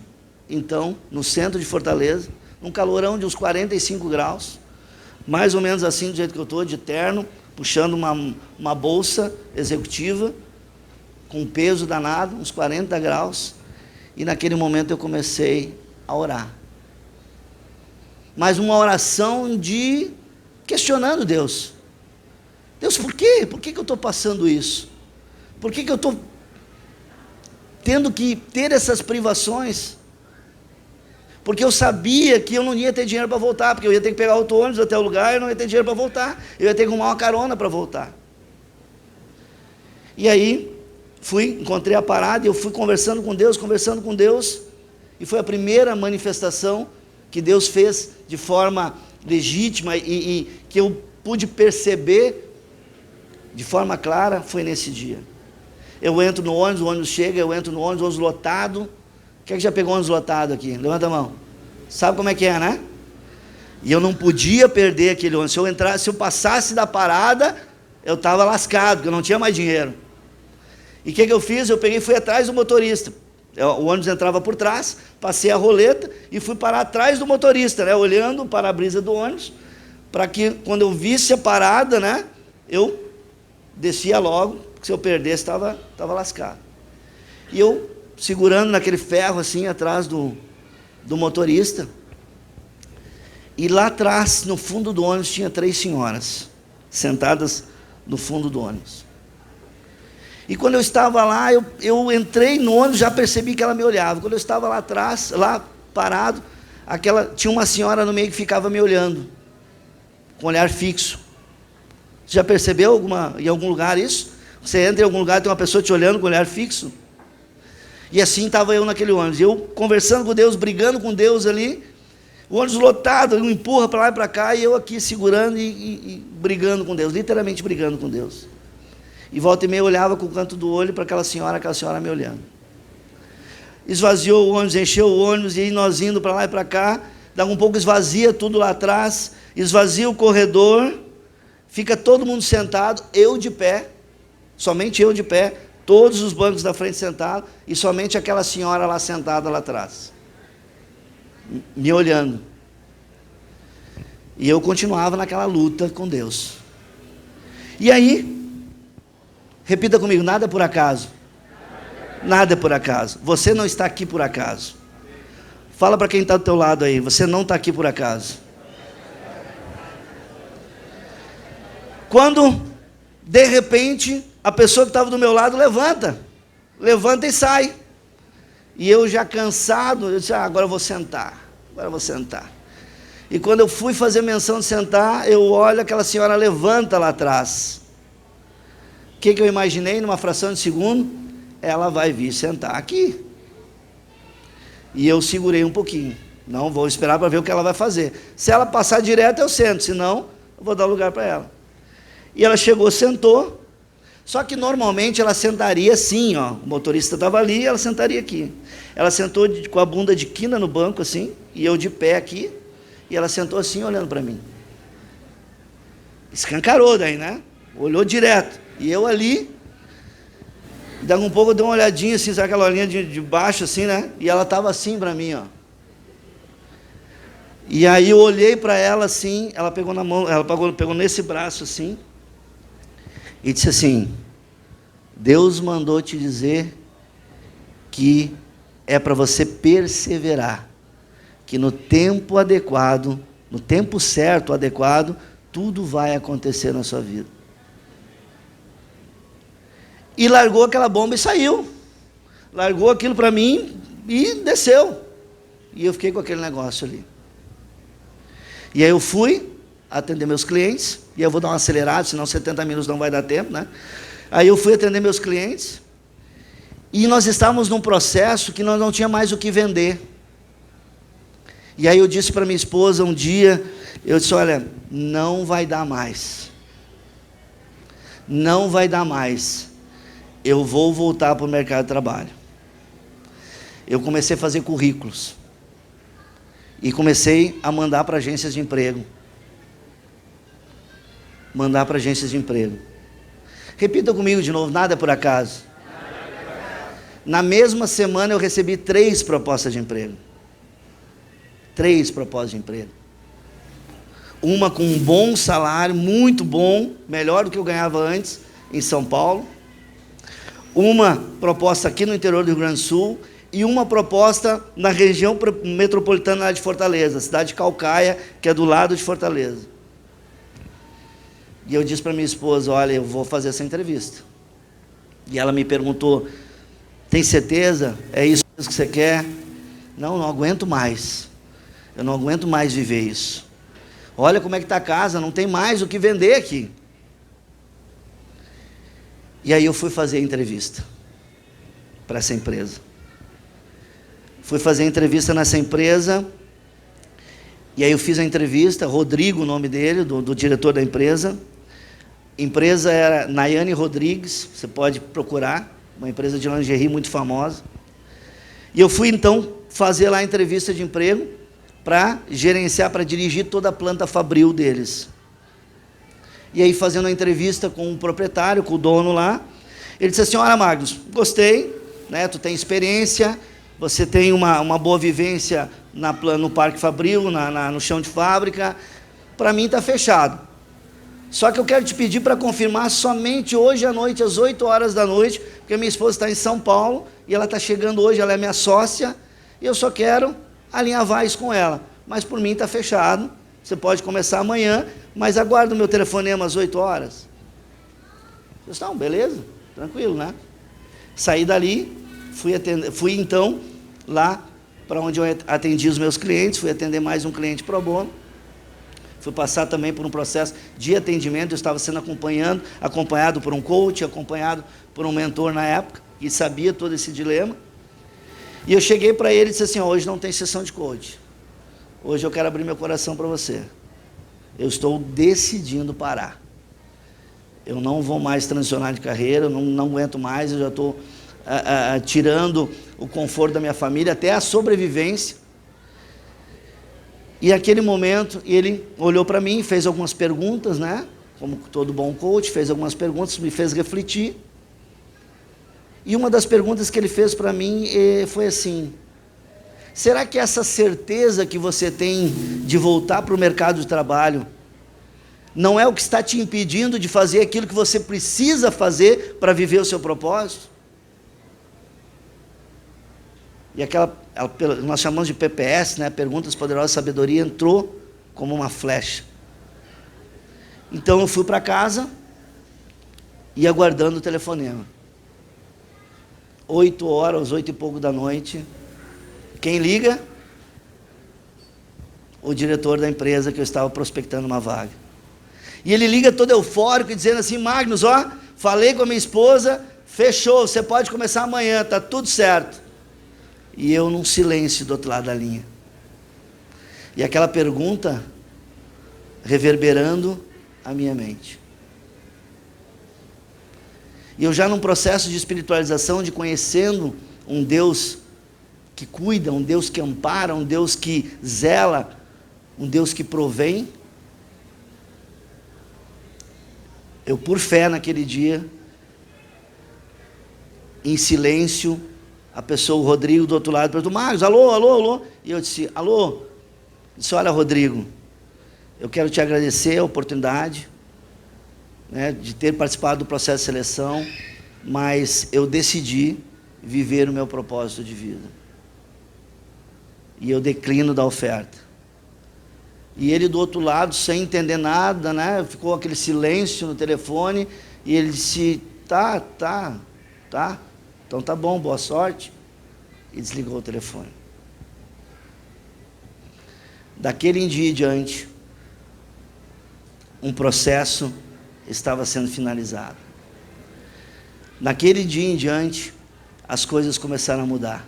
então, no centro de Fortaleza, num calorão de uns 45 graus, mais ou menos assim, do jeito que eu estou, de terno, puxando uma bolsa executiva, com um peso danado, uns 40 graus, e naquele momento eu comecei a orar. Mas uma oração questionando Deus. Deus, por quê? Por que eu estou passando isso? Por que eu estou tendo que ter essas privações? Porque eu sabia que eu não ia ter dinheiro para voltar, porque eu ia ter que pegar outro ônibus até o lugar, e eu não ia ter dinheiro para voltar, eu ia ter que arrumar uma carona para voltar. E aí, encontrei a parada, e eu fui conversando com Deus, e foi a primeira manifestação que Deus fez de forma legítima, e que eu pude perceber de forma clara, foi nesse dia. Eu entro no ônibus, o ônibus chega, eu entro no ônibus lotado. Quem é que já pegou ônibus lotado aqui? Levanta a mão. Sabe como é que é, né? E eu não podia perder aquele ônibus. Se eu passasse da parada, eu estava lascado, porque eu não tinha mais dinheiro. E o que eu fiz? Eu peguei e fui atrás do motorista. O ônibus entrava por trás, passei a roleta e fui parar atrás do motorista, né? Olhando para a brisa do ônibus, para que quando eu visse a parada, né, eu descia logo, porque se eu perdesse, estava lascado. E eu, segurando naquele ferro assim, atrás do motorista, e lá atrás, no fundo do ônibus, tinha 3 senhoras, sentadas no fundo do ônibus. E quando eu estava lá, eu entrei no ônibus, já percebi que ela me olhava. Quando eu estava lá atrás, lá parado, tinha uma senhora no meio que ficava me olhando, com olhar fixo. Já percebeu em algum lugar isso? Você entra em algum lugar, tem uma pessoa te olhando com um olhar fixo? E assim estava eu naquele ônibus. Eu conversando com Deus, brigando com Deus ali. O ônibus lotado, ele me empurra para lá e para cá, e eu aqui segurando e brigando com Deus, literalmente brigando com Deus. E volta e meia eu olhava com o canto do olho para aquela senhora me olhando. Esvaziou o ônibus, encheu o ônibus, e aí nós indo para lá e para cá, dá um pouco esvazia tudo lá atrás, esvazia o corredor, fica todo mundo sentado, eu de pé, somente eu de pé, todos os bancos da frente sentados, e somente aquela senhora lá sentada lá atrás, me olhando. E eu continuava naquela luta com Deus. E aí, repita comigo, nada é por acaso. Nada é por acaso. Você não está aqui por acaso. Fala para quem está do teu lado aí, você não está aqui por acaso. Quando, de repente, a pessoa que estava do meu lado levanta e sai. E eu já cansado, eu disse, agora eu vou sentar. E quando eu fui fazer menção de sentar, eu olho, aquela senhora levanta lá atrás. O que eu imaginei numa fração de segundo? Ela vai vir sentar aqui. E eu segurei um pouquinho. Não, vou esperar para ver o que ela vai fazer. Se ela passar direto, eu sento. Se não, eu vou dar lugar para ela. E ela chegou, sentou. Só que normalmente ela sentaria assim, ó. O motorista estava ali e ela sentaria aqui. Ela sentou com a bunda de quina no banco, assim, e eu de pé aqui. E ela sentou assim, olhando para mim. Escancarou daí, né? Olhou direto. E eu ali, daqui um pouco eu dei uma olhadinha assim, sabe aquela olhinha de baixo assim, né? E ela estava assim para mim, ó. E aí eu olhei para ela assim, ela pegou na mão, ela pegou nesse braço assim, e disse assim, Deus mandou te dizer que é para você perseverar, que no tempo adequado, no tempo certo, adequado, tudo vai acontecer na sua vida. E largou aquela bomba e saiu. Largou aquilo para mim e desceu. E eu fiquei com aquele negócio ali. E aí eu fui atender meus clientes, e eu vou dar uma acelerada, senão 70 minutos não vai dar tempo, né? Aí eu fui atender meus clientes, e nós estávamos num processo que nós não tínhamos mais o que vender. E aí eu disse para minha esposa um dia, eu disse, olha, não vai dar mais. Não vai dar mais. Eu vou voltar para o mercado de trabalho. Eu comecei a fazer currículos. E comecei a mandar para agências de emprego. Mandar para agências de emprego. Repita comigo de novo, nada é por acaso. Na mesma semana eu recebi 3 propostas de emprego. 3 propostas de emprego. Uma com um bom salário, muito bom, melhor do que eu ganhava antes, em São Paulo. Uma proposta aqui no interior do Rio Grande do Sul, e uma proposta na região metropolitana de Fortaleza, cidade de Caucaia, que é do lado de Fortaleza. E eu disse para minha esposa, olha, eu vou fazer essa entrevista. E ela me perguntou, tem certeza? É isso que você quer? Não aguento mais. Eu não aguento mais viver isso. Olha como é que está a casa, não tem mais o que vender aqui. E aí eu fui fazer a entrevista para essa empresa. Fui fazer a entrevista nessa empresa, e aí eu fiz a entrevista, Rodrigo, o nome dele, do diretor da empresa. A empresa era Nayane Rodrigues, você pode procurar, uma empresa de lingerie muito famosa. E eu fui então fazer lá a entrevista de emprego, para gerenciar, para dirigir toda a planta fabril deles. E aí fazendo a entrevista com o proprietário, com o dono lá, ele disse assim, olha Magnus, gostei, né, tu tem experiência, você tem uma boa vivência no Parque Fabril, no chão de fábrica, para mim está fechado. Só que eu quero te pedir para confirmar somente hoje à noite, às 8 horas da noite, porque minha esposa está em São Paulo, e ela está chegando hoje, ela é minha sócia, e eu só quero alinhavar isso com ela. Mas por mim está fechado, você pode começar amanhã, mas aguarda o meu telefonema às 8 horas. Eu disse, não, beleza, tranquilo, né? Saí dali, fui então lá para onde eu atendi os meus clientes, fui atender mais um cliente pro bono, fui passar também por um processo de atendimento, eu estava sendo acompanhado por um coach, acompanhado por um mentor na época, que sabia todo esse dilema. E eu cheguei para ele e disse assim, hoje não tem sessão de coach. Hoje eu quero abrir meu coração para você. Eu estou decidindo parar. Eu não vou mais transicionar de carreira, eu não aguento mais, eu já estou tirando o conforto da minha família, até a sobrevivência. E naquele momento, ele olhou para mim, fez algumas perguntas, né? Como todo bom coach, fez algumas perguntas, me fez refletir. E uma das perguntas que ele fez para mim foi assim, será que essa certeza que você tem de voltar para o mercado de trabalho não é o que está te impedindo de fazer aquilo que você precisa fazer para viver o seu propósito? E nós chamamos de PPS, né? Perguntas Poderosas de Sabedoria, entrou como uma flecha. Então eu fui para casa e aguardando o telefonema. 8 horas, 8 e pouco da noite, quem liga? O diretor da empresa que eu estava prospectando uma vaga. E ele liga todo eufórico, dizendo assim, Magnus, falei com a minha esposa, fechou, você pode começar amanhã, está tudo certo. E eu num silêncio do outro lado da linha. E aquela pergunta reverberando a minha mente. E eu já num processo de espiritualização, de conhecendo um Deus que cuida, um Deus que ampara, um Deus que zela, um Deus que provém. Eu, por fé naquele dia, em silêncio, a pessoa, o Rodrigo do outro lado, perguntou, Marcos, alô? E eu disse, alô? Disse, olha, Rodrigo, eu quero te agradecer a oportunidade, né, de ter participado do processo de seleção, mas eu decidi viver o meu propósito de vida. E eu declino da oferta. E ele do outro lado, sem entender nada, né, ficou aquele silêncio no telefone, e ele disse, tá, então tá bom, boa sorte, e desligou o telefone. Daquele dia em diante, um processo estava sendo finalizado. Daquele dia em diante, as coisas começaram a mudar.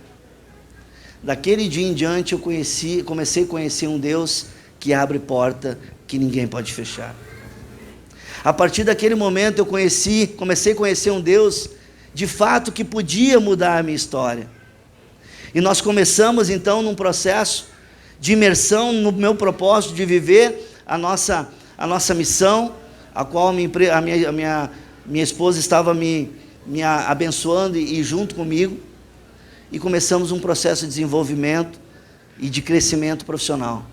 Daquele dia em diante, eu comecei a conhecer um Deus que abre porta que ninguém pode fechar. A partir daquele momento, eu comecei a conhecer um Deus de fato que podia mudar a minha história. E nós começamos então num processo de imersão no meu propósito de viver a nossa missão, a qual a minha esposa estava me abençoando e junto comigo, e começamos um processo de desenvolvimento e de crescimento profissional.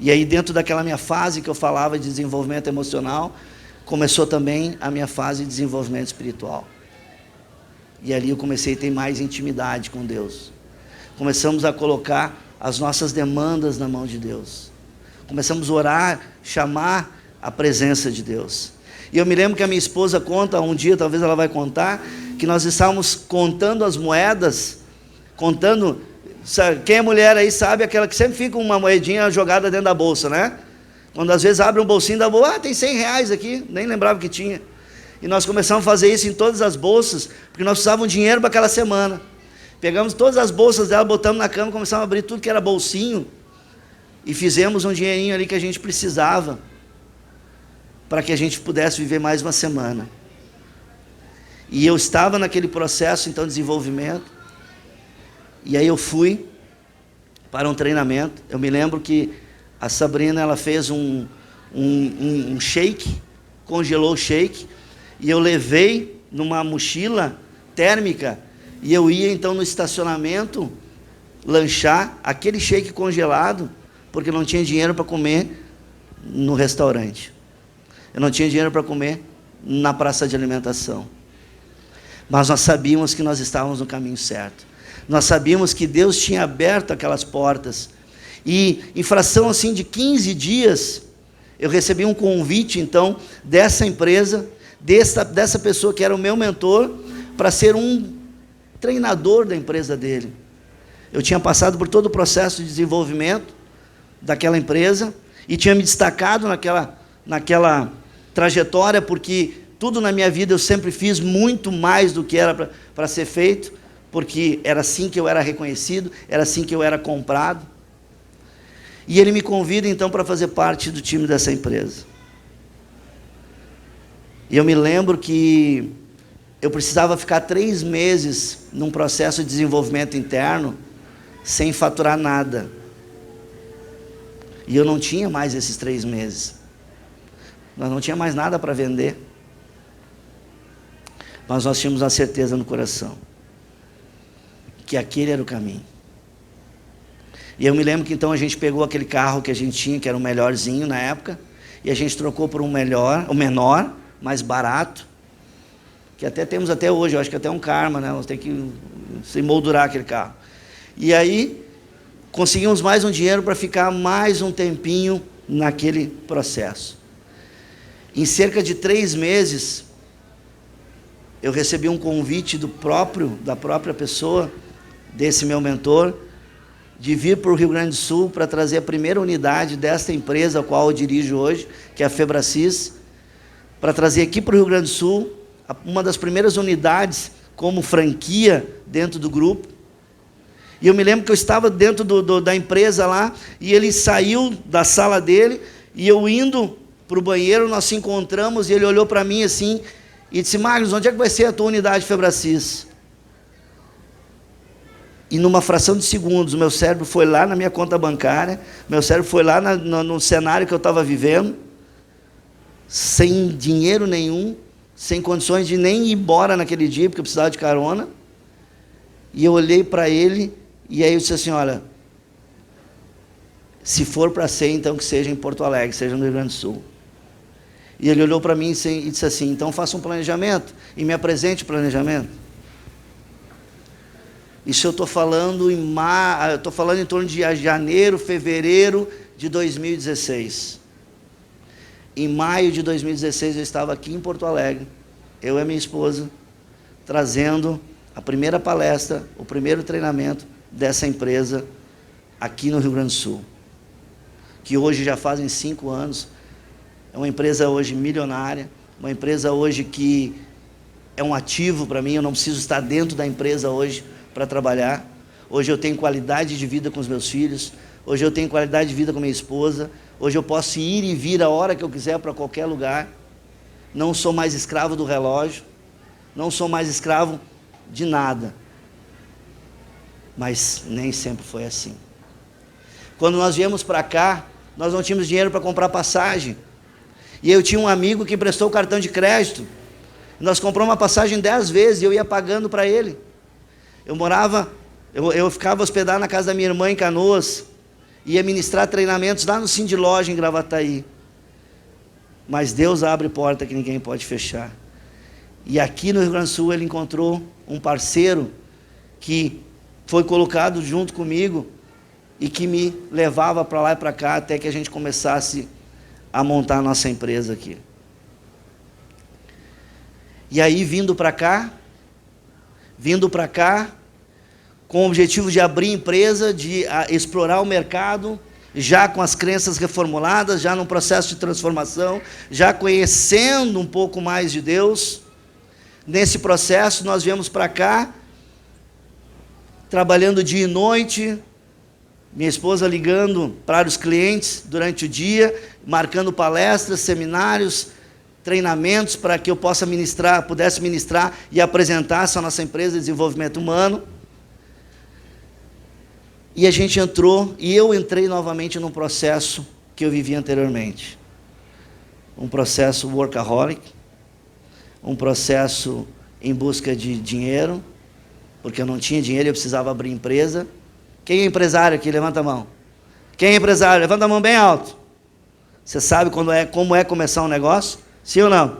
E aí dentro daquela minha fase que eu falava de desenvolvimento emocional, começou também a minha fase de desenvolvimento espiritual. E ali eu comecei a ter mais intimidade com Deus. Começamos a colocar as nossas demandas na mão de Deus. Começamos a orar, chamar a presença de Deus. E eu me lembro que a minha esposa conta, um dia talvez ela vai contar, que nós estávamos contando as moedas, quem é mulher aí sabe, aquela que sempre fica uma moedinha jogada dentro da bolsa, né? Quando às vezes abre um bolsinho da bolsa, tem 100 reais aqui, nem lembrava que tinha. E nós começamos a fazer isso em todas as bolsas, porque nós precisávamos de dinheiro para aquela semana. Pegamos todas as bolsas dela, botamos na cama, começamos a abrir tudo que era bolsinho, e fizemos um dinheirinho ali que a gente precisava, para que a gente pudesse viver mais uma semana. E eu estava naquele processo, então, de desenvolvimento, e aí eu fui para um treinamento. Eu me lembro que a Sabrina, ela fez um shake, congelou o shake, e eu levei numa mochila térmica, e eu ia então no estacionamento lanchar aquele shake congelado, porque não tinha dinheiro para comer no restaurante. Eu não tinha dinheiro para comer na praça de alimentação. Mas nós sabíamos que nós estávamos no caminho certo. Nós sabíamos que Deus tinha aberto aquelas portas. E em fração assim de 15 dias, eu recebi um convite então dessa empresa, dessa pessoa que era o meu mentor, para ser um treinador da empresa dele. Eu tinha passado por todo o processo de desenvolvimento daquela empresa, e tinha me destacado naquela trajetória, porque tudo na minha vida eu sempre fiz muito mais do que era para ser feito, porque era assim que eu era reconhecido, era assim que eu era comprado. E ele me convida então para fazer parte do time dessa empresa. E eu me lembro que eu precisava ficar 3 meses num processo de desenvolvimento interno, sem faturar nada. E eu não tinha mais esses 3 meses. Nós não tinha mais nada para vender. Mas nós tínhamos a certeza no coração que aquele era o caminho. E eu me lembro que então a gente pegou aquele carro que a gente tinha, que era o melhorzinho na época, e a gente trocou por o menor, mais barato, que até temos até hoje, eu acho que até um karma, né? Nós temos que se moldurar aquele carro. E aí conseguimos mais um dinheiro para ficar mais um tempinho naquele processo. Em cerca de 3 meses, eu recebi um convite da própria pessoa, desse meu mentor, de vir para o Rio Grande do Sul para trazer a primeira unidade desta empresa, a qual eu dirijo hoje, que é a Febracis, para trazer aqui para o Rio Grande do Sul, uma das primeiras unidades como franquia dentro do grupo. E eu me lembro que eu estava dentro da empresa lá, e ele saiu da sala dele, e eu indo para o banheiro, nós se encontramos, e ele olhou para mim assim, e disse: Magnus, onde é que vai ser a tua unidade Febracis? E numa fração de segundos, o meu cérebro foi lá na minha conta bancária, meu cérebro foi lá no cenário que eu estava vivendo, sem dinheiro nenhum, sem condições de nem ir embora naquele dia, porque eu precisava de carona. E eu olhei para ele, e aí eu disse assim: olha, se for para ser, então que seja em Porto Alegre, seja no Rio Grande do Sul. E ele olhou para mim e disse assim: então faça um planejamento, e me apresente o planejamento. Isso eu estou falando em torno de janeiro, fevereiro de 2016. Em maio de 2016 eu estava aqui em Porto Alegre, eu e a minha esposa, trazendo a primeira palestra, o primeiro treinamento dessa empresa aqui no Rio Grande do Sul, que hoje já fazem 5 anos, é uma empresa hoje milionária, uma empresa hoje que é um ativo para mim, eu não preciso estar dentro da empresa hoje para trabalhar. Hoje eu tenho qualidade de vida com os meus filhos, hoje eu tenho qualidade de vida com minha esposa, hoje eu posso ir e vir a hora que eu quiser para qualquer lugar, não sou mais escravo do relógio, não sou mais escravo de nada, mas nem sempre foi assim. Quando nós viemos para cá, nós não tínhamos dinheiro para comprar passagem, e eu tinha um amigo que emprestou o cartão de crédito, nós compramos uma passagem 10 vezes, e eu ia pagando para ele. Eu ficava hospedado na casa da minha irmã em Canoas, ia ministrar treinamentos lá no Cindy Loja em Gravataí. Mas Deus abre porta que ninguém pode fechar. E aqui no Rio Grande do Sul ele encontrou um parceiro que foi colocado junto comigo e que me levava para lá e para cá até que a gente começasse a montar a nossa empresa aqui. E aí vindo para cá, com o objetivo de abrir empresa, de explorar o mercado, já com as crenças reformuladas, já num processo de transformação, já conhecendo um pouco mais de Deus. Nesse processo nós viemos para cá, trabalhando dia e noite, minha esposa ligando para os clientes durante o dia, marcando palestras, seminários, treinamentos para que eu pudesse ministrar e apresentar essa nossa empresa de desenvolvimento humano. E a gente entrou, e eu entrei novamente num processo que eu vivi anteriormente. Um processo workaholic, um processo em busca de dinheiro, porque eu não tinha dinheiro e eu precisava abrir empresa. Quem é empresário aqui? Levanta a mão. Quem é empresário? Levanta a mão bem alto. Você sabe como é começar um negócio? Sim ou não?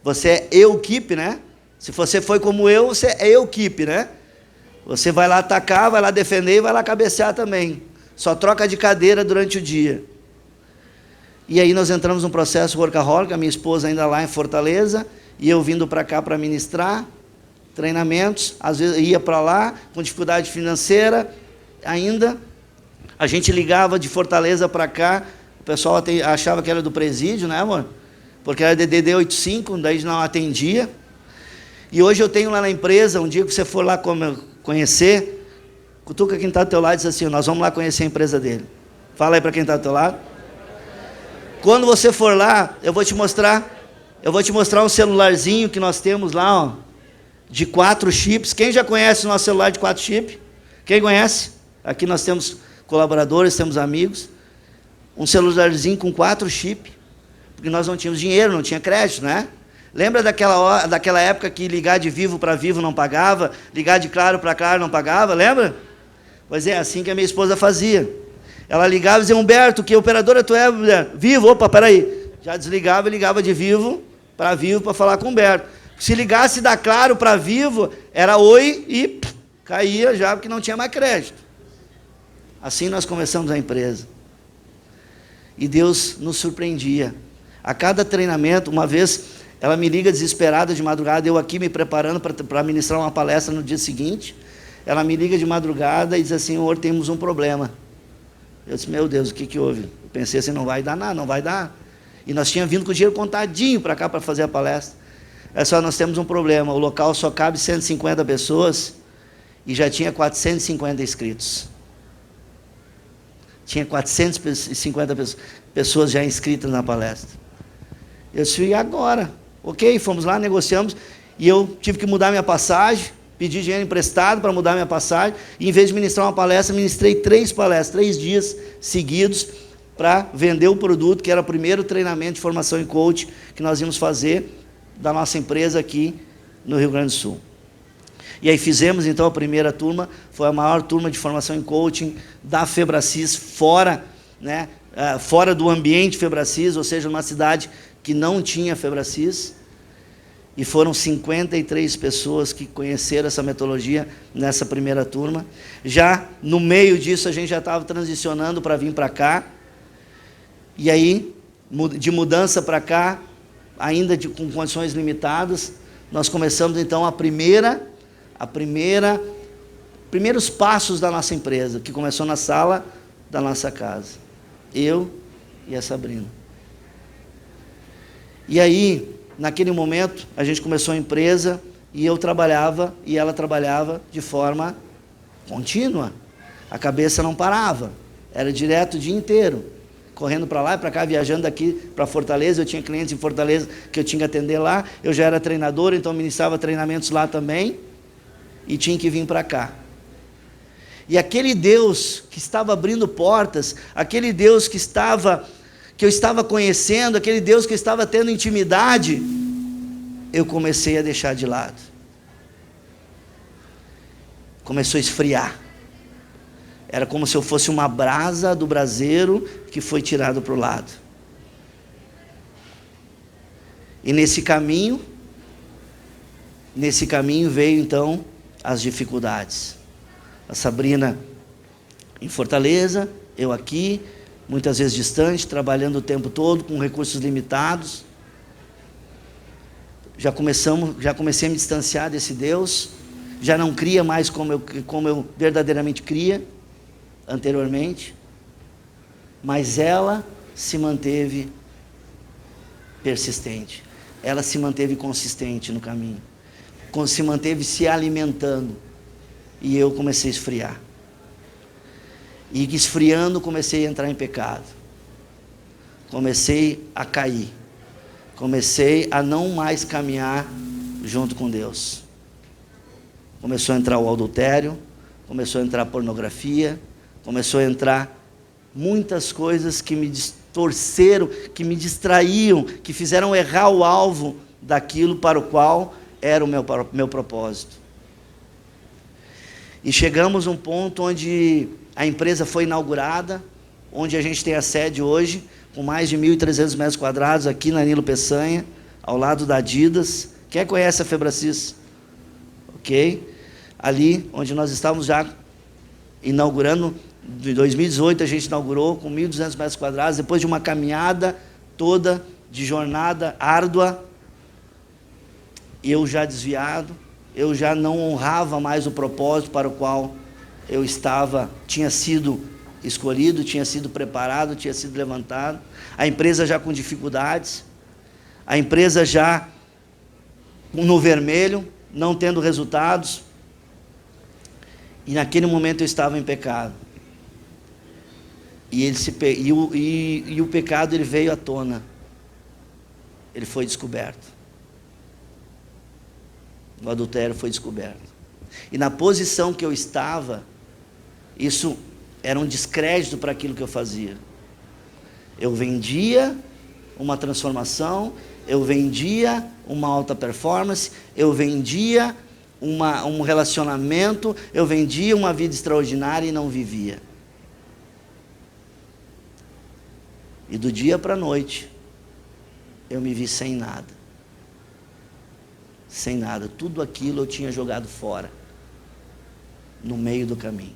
Você é eu-keep, né? Se você foi como eu, você é eu-keep, né? Você vai lá atacar, vai lá defender e vai lá cabecear também. Só troca de cadeira durante o dia. E aí nós entramos num processo workaholic, a minha esposa ainda lá em Fortaleza, e eu vindo para cá para ministrar treinamentos, às vezes ia para lá com dificuldade financeira ainda. A gente ligava de Fortaleza para cá pessoal achava que era do presídio, né, amor? Porque era DDD 85, daí não atendia. E hoje eu tenho lá na empresa, um dia que você for lá conhecer, cutuca quem está do teu lado e diz assim, nós vamos lá conhecer a empresa dele. Fala aí para quem está do teu lado. Quando você for lá, eu vou te mostrar um celularzinho que nós temos lá, ó, de 4 chips. Quem já conhece o nosso celular de 4 chips? Quem conhece? Aqui nós temos colaboradores, temos amigos. Um celularzinho com 4 chips, porque nós não tínhamos dinheiro, não tinha crédito, né? Lembra daquela época que ligar de Vivo para Vivo não pagava, ligar de Claro para Claro não pagava, lembra? Pois é, assim que a minha esposa fazia. Ela ligava e dizia, Humberto, que operadora tu é? Vivo, opa, peraí. Já desligava e ligava de Vivo para falar com o Humberto. Se ligasse da Claro para Vivo, era oi e caía já, porque não tinha mais crédito. Assim nós começamos a empresa. E Deus nos surpreendia. A cada treinamento, uma vez, ela me liga desesperada de madrugada, eu aqui me preparando para ministrar uma palestra no dia seguinte. Ela me liga de madrugada e diz assim, Senhor, temos um problema. Eu disse, meu Deus, o que houve? Eu pensei assim, não vai dar nada, não vai dar. E nós tínhamos vindo com o dinheiro contadinho para cá para fazer a palestra. É só, nós temos um problema, o local só cabe 150 pessoas e já tinha 450 inscritos. Tinha 450 pessoas já inscritas na palestra. Eu disse, e agora? Ok, fomos lá, negociamos, e eu tive que mudar minha passagem, pedi dinheiro emprestado para mudar minha passagem, e em vez de ministrar uma palestra, ministrei 3 palestras, 3 dias seguidos, para vender o produto, que era o primeiro treinamento de formação em coaching que nós íamos fazer da nossa empresa aqui no Rio Grande do Sul. E aí fizemos então a primeira turma, foi a maior turma de formação em coaching da Febracis, fora do ambiente Febracis, ou seja, numa cidade que não tinha Febracis, e foram 53 pessoas que conheceram essa metodologia nessa primeira turma. Já no meio disso a gente já estava transicionando para vir para cá, e aí, de mudança para cá, ainda com condições limitadas, nós começamos então primeiros passos da nossa empresa, que começou na sala da nossa casa. Eu e a Sabrina. E aí, naquele momento, a gente começou a empresa e eu trabalhava e ela trabalhava de forma contínua. A cabeça não parava, era direto o dia inteiro, correndo para lá e para cá, viajando daqui para Fortaleza. Eu tinha clientes em Fortaleza que eu tinha que atender lá, eu já era treinador, então ministrava treinamentos lá também, e tinha que vir para cá. E aquele Deus que estava abrindo portas, aquele Deus que eu estava conhecendo, aquele Deus que eu estava tendo intimidade, eu comecei a deixar de lado. Começou a esfriar. Era como se eu fosse uma brasa do braseiro que foi tirado para o lado. E nesse caminho veio então as dificuldades. A Sabrina em Fortaleza, eu aqui, muitas vezes distante, trabalhando o tempo todo, com recursos limitados. Já comecei a me distanciar desse Deus, já não cria mais como eu verdadeiramente cria anteriormente, mas ela se manteve persistente, ela se manteve consistente no caminho, se manteve se alimentando, e eu comecei a esfriar. E esfriando, comecei a entrar em pecado. Comecei a cair. Comecei a não mais caminhar junto com Deus. Começou a entrar o adultério, começou a entrar a pornografia, começou a entrar muitas coisas que me distorceram, que me distraíam, que fizeram errar o alvo daquilo para o qual era o meu propósito. E chegamos a um ponto onde a empresa foi inaugurada, onde a gente tem a sede hoje, com mais de 1.300 metros quadrados, aqui na Nilo Peçanha, ao lado da Adidas. Quem conhece a Febracis? Ok? Ali, onde nós estávamos já inaugurando, em 2018 a gente inaugurou com 1.200 metros quadrados, depois de uma caminhada toda de jornada árdua, eu já desviado, eu já não honrava mais o propósito para o qual eu tinha sido escolhido, tinha sido preparado, tinha sido levantado. A empresa já com dificuldades, a empresa já no vermelho, não tendo resultados. E naquele momento eu estava em pecado. E o pecado ele veio à tona. Ele foi descoberto. O adultério foi descoberto. E na posição que eu estava, isso era um descrédito para aquilo que eu fazia. Eu vendia uma transformação, eu vendia uma alta performance, eu vendia um relacionamento, eu vendia uma vida extraordinária e não vivia. E do dia para a noite, eu me vi sem nada. Sem nada. Tudo aquilo eu tinha jogado fora, no meio do caminho.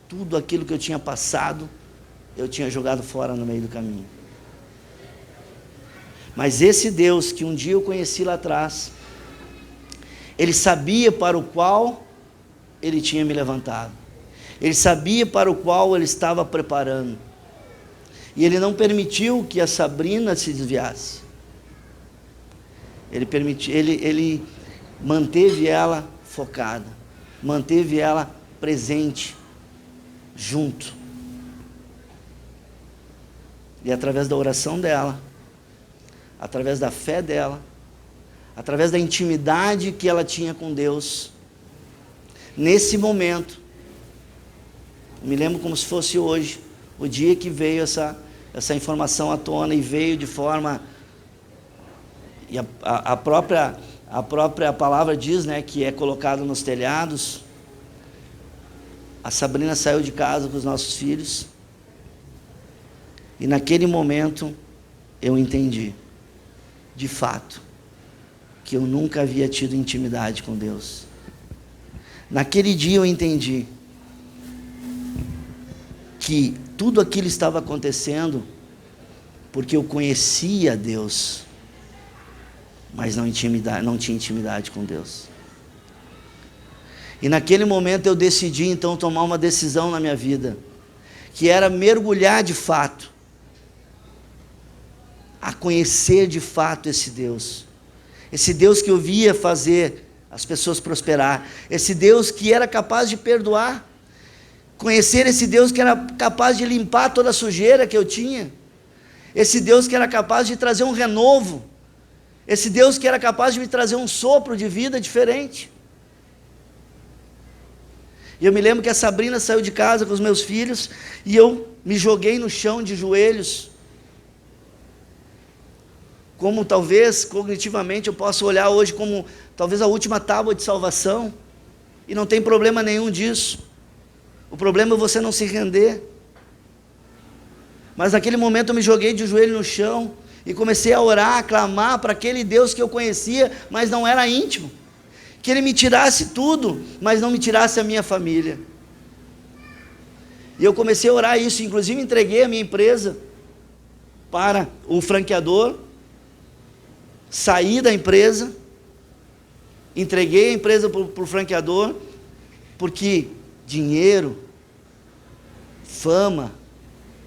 Tudo aquilo que eu tinha passado, eu tinha jogado fora no meio do caminho. Mas esse Deus que um dia eu conheci lá atrás, Ele sabia para o qual Ele tinha me levantado. Ele sabia para o qual Ele estava preparando. E Ele não permitiu que a Sabrina se desviasse. Ele manteve ela focada, manteve ela presente, junto. E através da oração dela, através da fé dela, através da intimidade que ela tinha com Deus, nesse momento, me lembro como se fosse hoje, o dia que veio essa informação à tona, e veio de forma... E a própria palavra diz, né, que é colocado nos telhados. A Sabrina saiu de casa com os nossos filhos. E naquele momento eu entendi, de fato, que eu nunca havia tido intimidade com Deus. Naquele dia eu entendi que tudo aquilo estava acontecendo porque eu conhecia Deus, mas não tinha intimidade com Deus. E naquele momento eu decidi então tomar uma decisão na minha vida, que era mergulhar de fato, a conhecer de fato esse Deus que eu via fazer as pessoas prosperar, esse Deus que era capaz de perdoar, conhecer esse Deus que era capaz de limpar toda a sujeira que eu tinha, esse Deus que era capaz de trazer um renovo, esse Deus que era capaz de me trazer um sopro de vida diferente. E eu me lembro que a Sabrina saiu de casa com os meus filhos, e eu me joguei no chão de joelhos, como talvez cognitivamente eu possa olhar hoje como talvez a última tábua de salvação, e não tem problema nenhum disso. O problema é você não se render. Mas naquele momento eu me joguei de joelho no chão e comecei a orar, a clamar para aquele Deus que eu conhecia, mas não era íntimo, que Ele me tirasse tudo, mas não me tirasse a minha família. E eu comecei a orar isso, inclusive entreguei a minha empresa para o franqueador, saí da empresa, entreguei a empresa para o franqueador, porque dinheiro, fama,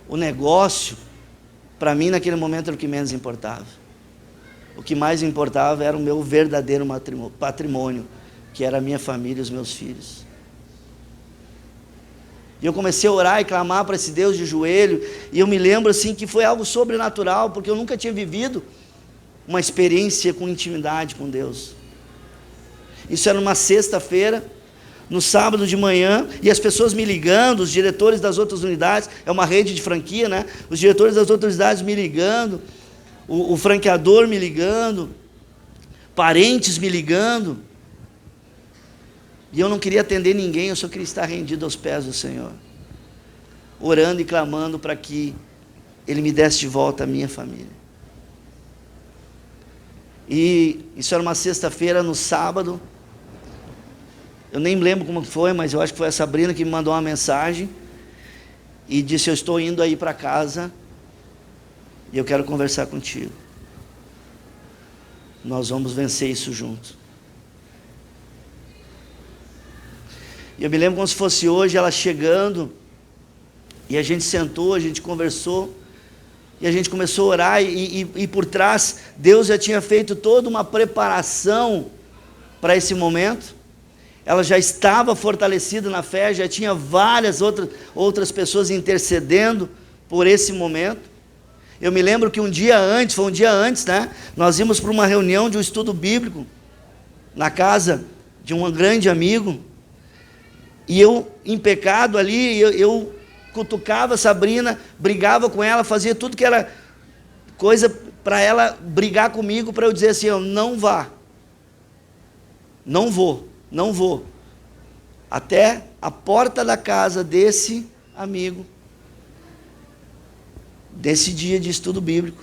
o negócio, para mim naquele momento era o que menos importava. O que mais importava era o meu verdadeiro patrimônio, que era a minha família e os meus filhos. E eu comecei a orar e clamar para esse Deus de joelho, e eu me lembro assim que foi algo sobrenatural, porque eu nunca tinha vivido uma experiência com intimidade com Deus. Isso era uma sexta-feira, no sábado de manhã, e as pessoas me ligando, os diretores das outras unidades, é uma rede de franquia, né? Os diretores das outras unidades me ligando, o franqueador me ligando, parentes me ligando, e eu não queria atender ninguém, eu só queria estar rendido aos pés do Senhor, orando e clamando para que Ele me desse de volta a minha família. E isso era uma sexta-feira, no sábado, eu nem lembro como foi, mas eu acho que foi a Sabrina que me mandou uma mensagem e disse: eu estou indo aí para casa e eu quero conversar contigo. Nós vamos vencer isso juntos. E eu me lembro como se fosse hoje, ela chegando E a gente sentou, a gente conversou, e a gente começou a orar, e por trás, Deus já tinha feito toda uma preparação para esse momento. Ela já estava fortalecida na fé, já tinha várias outras pessoas intercedendo por esse momento. Eu me lembro que foi um dia antes, né? Nós íamos para uma reunião de um estudo bíblico, na casa de um grande amigo, e eu, em pecado ali, eu cutucava a Sabrina, brigava com ela, fazia tudo que era coisa para ela brigar comigo, para eu dizer assim, eu não vá, não vou, até a porta da casa desse amigo, desse dia de estudo bíblico,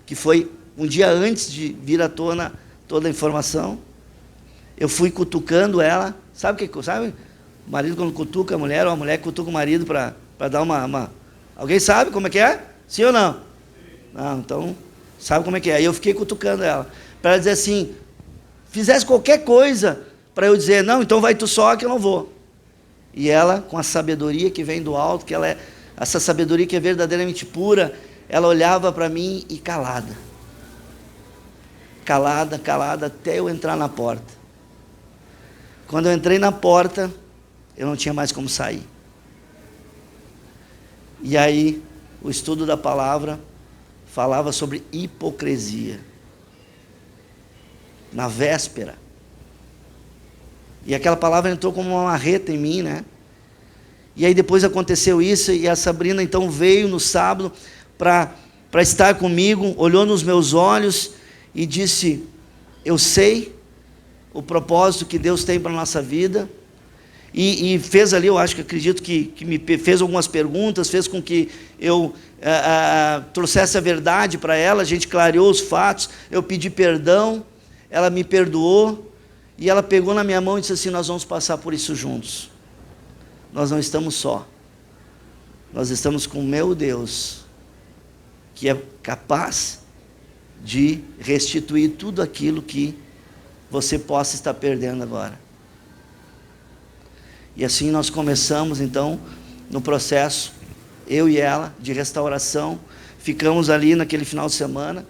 que foi um dia antes de vir à tona toda a informação. Eu fui cutucando ela, sabe? O marido quando cutuca a mulher, ou a mulher cutuca o marido para dar uma... Alguém sabe como é que é? Sim ou não? Não, então, sabe como é que é. Aí eu fiquei cutucando ela, para ela dizer assim, fizesse qualquer coisa, para eu dizer, não, então vai tu só que eu não vou. E ela, com a sabedoria que vem do alto, que ela é, essa sabedoria que é verdadeiramente pura, ela olhava para mim e calada, até eu entrar na porta. Quando eu entrei na porta, eu não tinha mais como sair. E aí, o estudo da palavra falava sobre hipocrisia. Na véspera. E aquela palavra entrou como uma marreta em mim, né? E aí depois aconteceu isso, e a Sabrina então veio no sábado para estar comigo, olhou nos meus olhos e disse, eu sei o propósito que Deus tem para a nossa vida, e fez ali, eu acredito que me fez algumas perguntas, fez com que eu trouxesse a verdade para ela, a gente clareou os fatos, eu pedi perdão, ela me perdoou, e ela pegou na minha mão e disse assim, nós vamos passar por isso juntos, nós não estamos só, nós estamos com o meu Deus, que é capaz de restituir tudo aquilo que você possa estar perdendo agora. E assim nós começamos então no processo, eu e ela, de restauração. Ficamos ali naquele final de semana.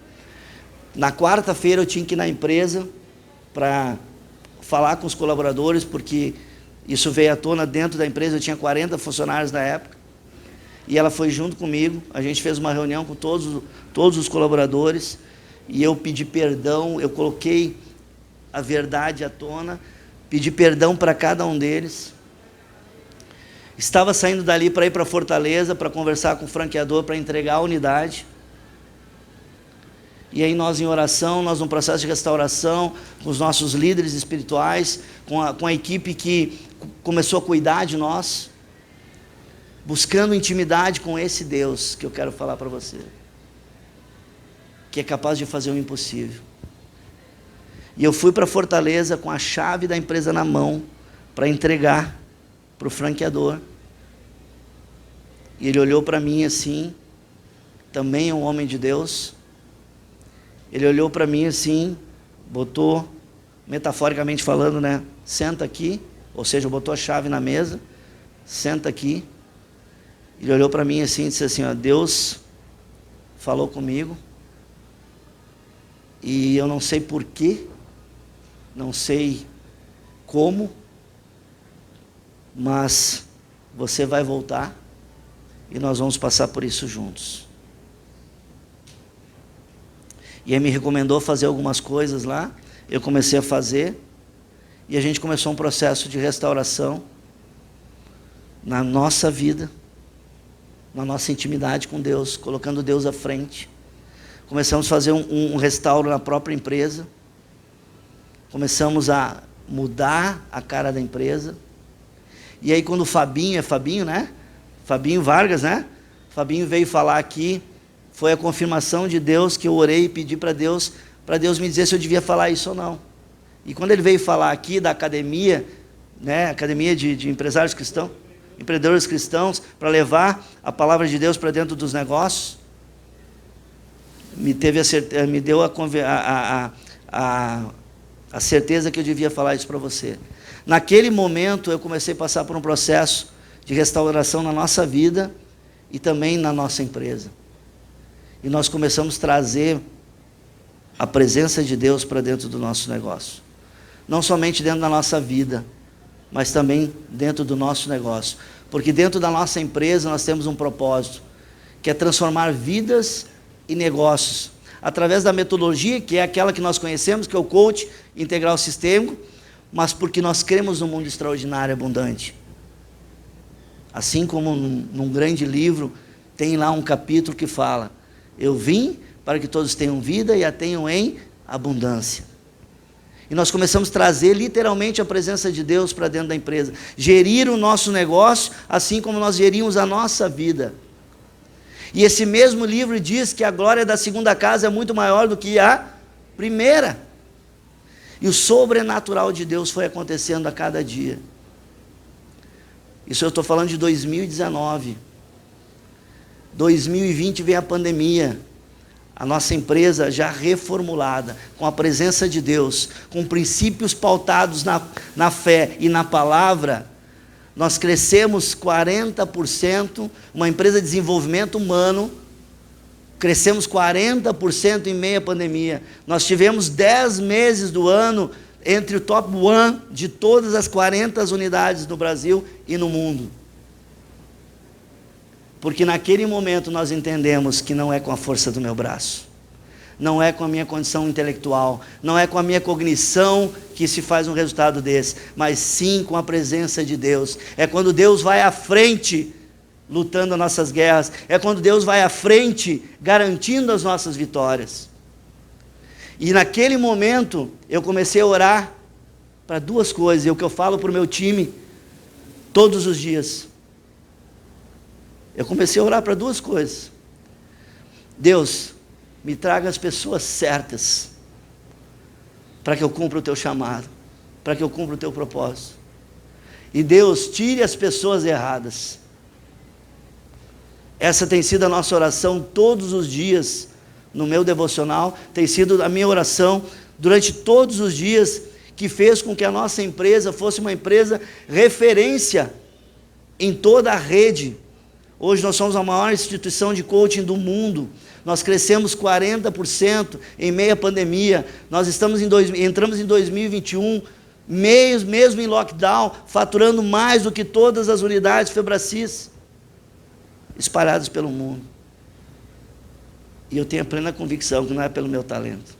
Na quarta-feira eu tinha que ir na empresa para falar com os colaboradores, porque isso veio à tona dentro da empresa, eu tinha 40 funcionários na época, e ela foi junto comigo, a gente fez uma reunião com todos os colaboradores, e eu pedi perdão, eu coloquei a verdade à tona, pedi perdão para cada um deles. Estava saindo dali para ir para Fortaleza, para conversar com o franqueador, para entregar a unidade. E aí nós em oração, nós num processo de restauração, com os nossos líderes espirituais, com a equipe que começou a cuidar de nós, buscando intimidade com esse Deus que eu quero falar para você, que é capaz de fazer o impossível. E eu fui para Fortaleza com a chave da empresa na mão, para entregar para o franqueador. E ele olhou para mim assim, também é um homem de Deus. Ele olhou para mim assim, botou, metaforicamente falando, né? Senta aqui, ou seja, botou a chave na mesa, senta aqui. Ele olhou para mim assim e disse assim, ó, Deus falou comigo, e eu não sei porquê, não sei como, mas você vai voltar e nós vamos passar por isso juntos. E ele me recomendou fazer algumas coisas lá, eu comecei a fazer, e a gente começou um processo de restauração na nossa vida, na nossa intimidade com Deus, colocando Deus à frente. Começamos a fazer um restauro na própria empresa, começamos a mudar a cara da empresa. E aí quando o Fabinho, é Fabinho, né? Fabinho Vargas, né? Fabinho veio falar aqui, foi a confirmação de Deus que eu orei e pedi para Deus me dizer se eu devia falar isso ou não. E quando ele veio falar aqui da academia, né? Academia de empresários cristãos, empreendedores cristãos, para levar a palavra de Deus para dentro dos negócios, me deu a certeza que eu devia falar isso para você. Naquele momento eu comecei a passar por um processo de restauração na nossa vida, e também na nossa empresa. E nós começamos a trazer a presença de Deus para dentro do nosso negócio. Não somente dentro da nossa vida, mas também dentro do nosso negócio. Porque dentro da nossa empresa nós temos um propósito, que é transformar vidas e negócios, através da metodologia, que é aquela que nós conhecemos, que é o coach integral sistêmico, mas porque nós cremos num mundo extraordinário e abundante. Assim como num grande livro, tem lá um capítulo que fala: eu vim para que todos tenham vida e a tenham em abundância. E nós começamos a trazer literalmente a presença de Deus para dentro da empresa. Gerir o nosso negócio, assim como nós gerimos a nossa vida. E esse mesmo livro diz que a glória da segunda casa é muito maior do que a primeira. E o sobrenatural de Deus foi acontecendo a cada dia. Isso eu estou falando de 2019. 2020 vem a pandemia. A nossa empresa já reformulada, com a presença de Deus, com princípios pautados na fé e na palavra, nós crescemos 40%, uma empresa de desenvolvimento humano, crescemos 40% em meio à pandemia. Nós tivemos 10 meses do ano entre o top 1 de todas as 40 unidades no Brasil e no mundo. Porque naquele momento nós entendemos que não é com a força do meu braço, não é com a minha condição intelectual, não é com a minha cognição que se faz um resultado desse, mas sim com a presença de Deus. É quando Deus vai à frente lutando as nossas guerras, é quando Deus vai à frente garantindo as nossas vitórias. E naquele momento eu comecei a orar para duas coisas, é o que eu falo para o meu time todos os dias. Eu comecei a orar para duas coisas. Deus, me traga as pessoas certas para que eu cumpra o teu chamado, para que eu cumpra o teu propósito. E Deus, tire as pessoas erradas. Essa tem sido a nossa oração todos os dias, no meu devocional, tem sido a minha oração durante todos os dias, que fez com que a nossa empresa fosse uma empresa referência em toda a rede. Hoje nós somos a maior instituição de coaching do mundo. Nós crescemos 40% em meio à pandemia. Nós entramos em 2021, mesmo em lockdown, faturando mais do que todas as unidades Febracis espalhadas pelo mundo. E eu tenho a plena convicção que não é pelo meu talento.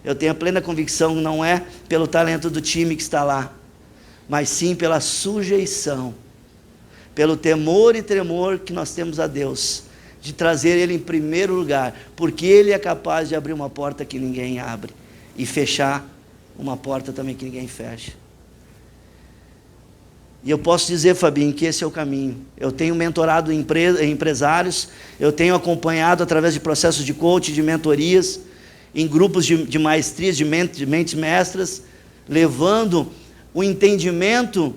Eu tenho a plena convicção que não é pelo talento do time que está lá, mas sim pela sujeição, pelo temor e tremor que nós temos a Deus, de trazer Ele em primeiro lugar, porque Ele é capaz de abrir uma porta que ninguém abre, e fechar uma porta também que ninguém fecha. E eu posso dizer, Fabinho, que esse é o caminho. Eu tenho mentorado empresários, eu tenho acompanhado através de processos de coaching, de mentorias, em grupos de maestrias, de mentes mestras, levando o entendimento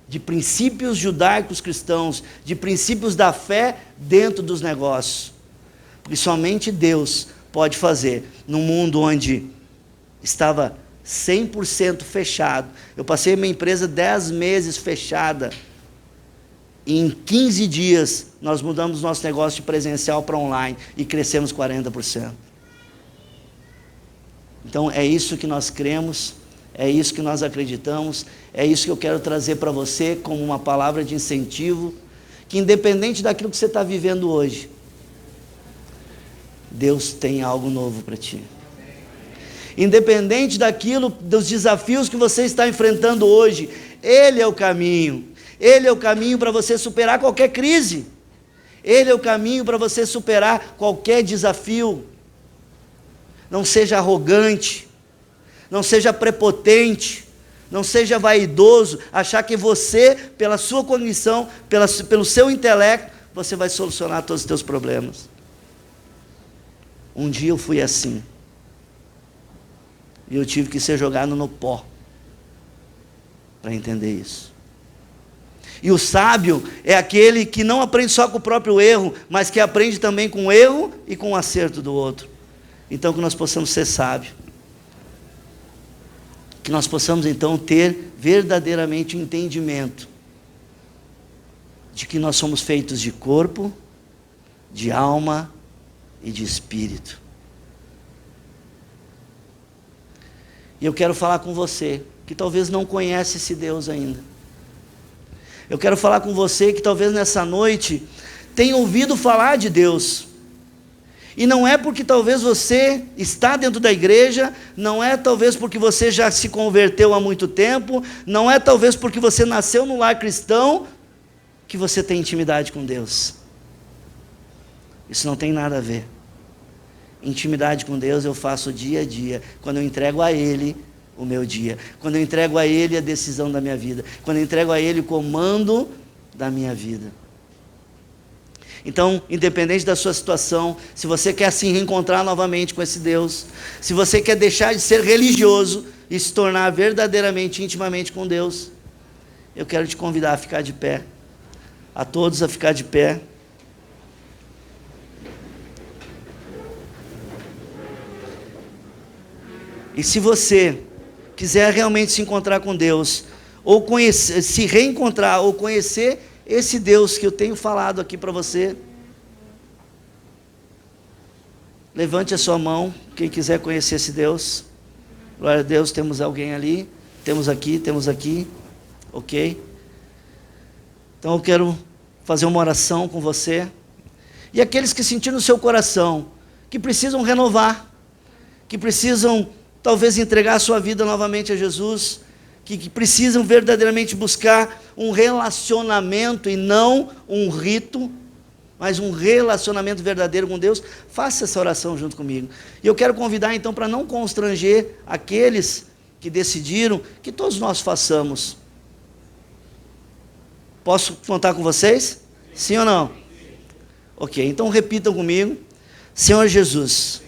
de princípios judaicos cristãos, de princípios da fé dentro dos negócios. Porque somente Deus pode fazer, num mundo onde estava 100% fechado. Eu passei minha empresa 10 meses fechada, e em 15 dias nós mudamos nosso negócio de presencial para online, e crescemos 40%. Então é isso que nós cremos, é isso que nós acreditamos, é isso que eu quero trazer para você como uma palavra de incentivo, que independente daquilo que você está vivendo hoje, Deus tem algo novo para ti. Independente dos desafios que você está enfrentando hoje, Ele é o caminho. Ele é o caminho para você superar qualquer crise. Ele é o caminho para você superar qualquer desafio. Não seja arrogante, não seja prepotente, não seja vaidoso, achar que você, pela sua cognição, pelo seu intelecto, você vai solucionar todos os teus problemas. Um dia eu fui assim, e eu tive que ser jogado no pó para entender isso. E o sábio é aquele que não aprende só com o próprio erro, mas que aprende também com o erro e com o acerto do outro. Então que nós possamos ser sábios, que nós possamos então ter verdadeiramente o entendimento de que nós somos feitos de corpo, de alma e de espírito. E eu quero falar com você, que talvez não conhece esse Deus ainda. Eu quero falar com você que talvez nessa noite tenha ouvido falar de Deus. E não é porque talvez você está dentro da igreja, não é talvez porque você já se converteu há muito tempo, não é talvez porque você nasceu no lar cristão, que você tem intimidade com Deus. Isso não tem nada a ver. Intimidade com Deus eu faço dia a dia, quando eu entrego a Ele o meu dia, quando eu entrego a Ele a decisão da minha vida, quando eu entrego a Ele o comando da minha vida. Então, independente da sua situação, se você quer se reencontrar novamente com esse Deus, se você quer deixar de ser religioso e se tornar verdadeiramente, intimamente com Deus, eu quero te convidar a ficar de pé, a todos a ficar de pé. E se você quiser realmente se encontrar com Deus, ou conhecer, se reencontrar, ou conhecer esse Deus que eu tenho falado aqui para você, levante a sua mão, quem quiser conhecer esse Deus. Glória a Deus, temos alguém ali, temos aqui, ok? Então eu quero fazer uma oração com você, e aqueles que sentiram no seu coração, que precisam renovar, que precisam talvez entregar a sua vida novamente a Jesus, que precisam verdadeiramente buscar um relacionamento e não um rito, mas um relacionamento verdadeiro com Deus, faça essa oração junto comigo. E eu quero convidar então para não constranger aqueles que decidiram, que todos nós façamos. Posso contar com vocês? Sim ou não? Ok, então repitam comigo. Senhor Jesus,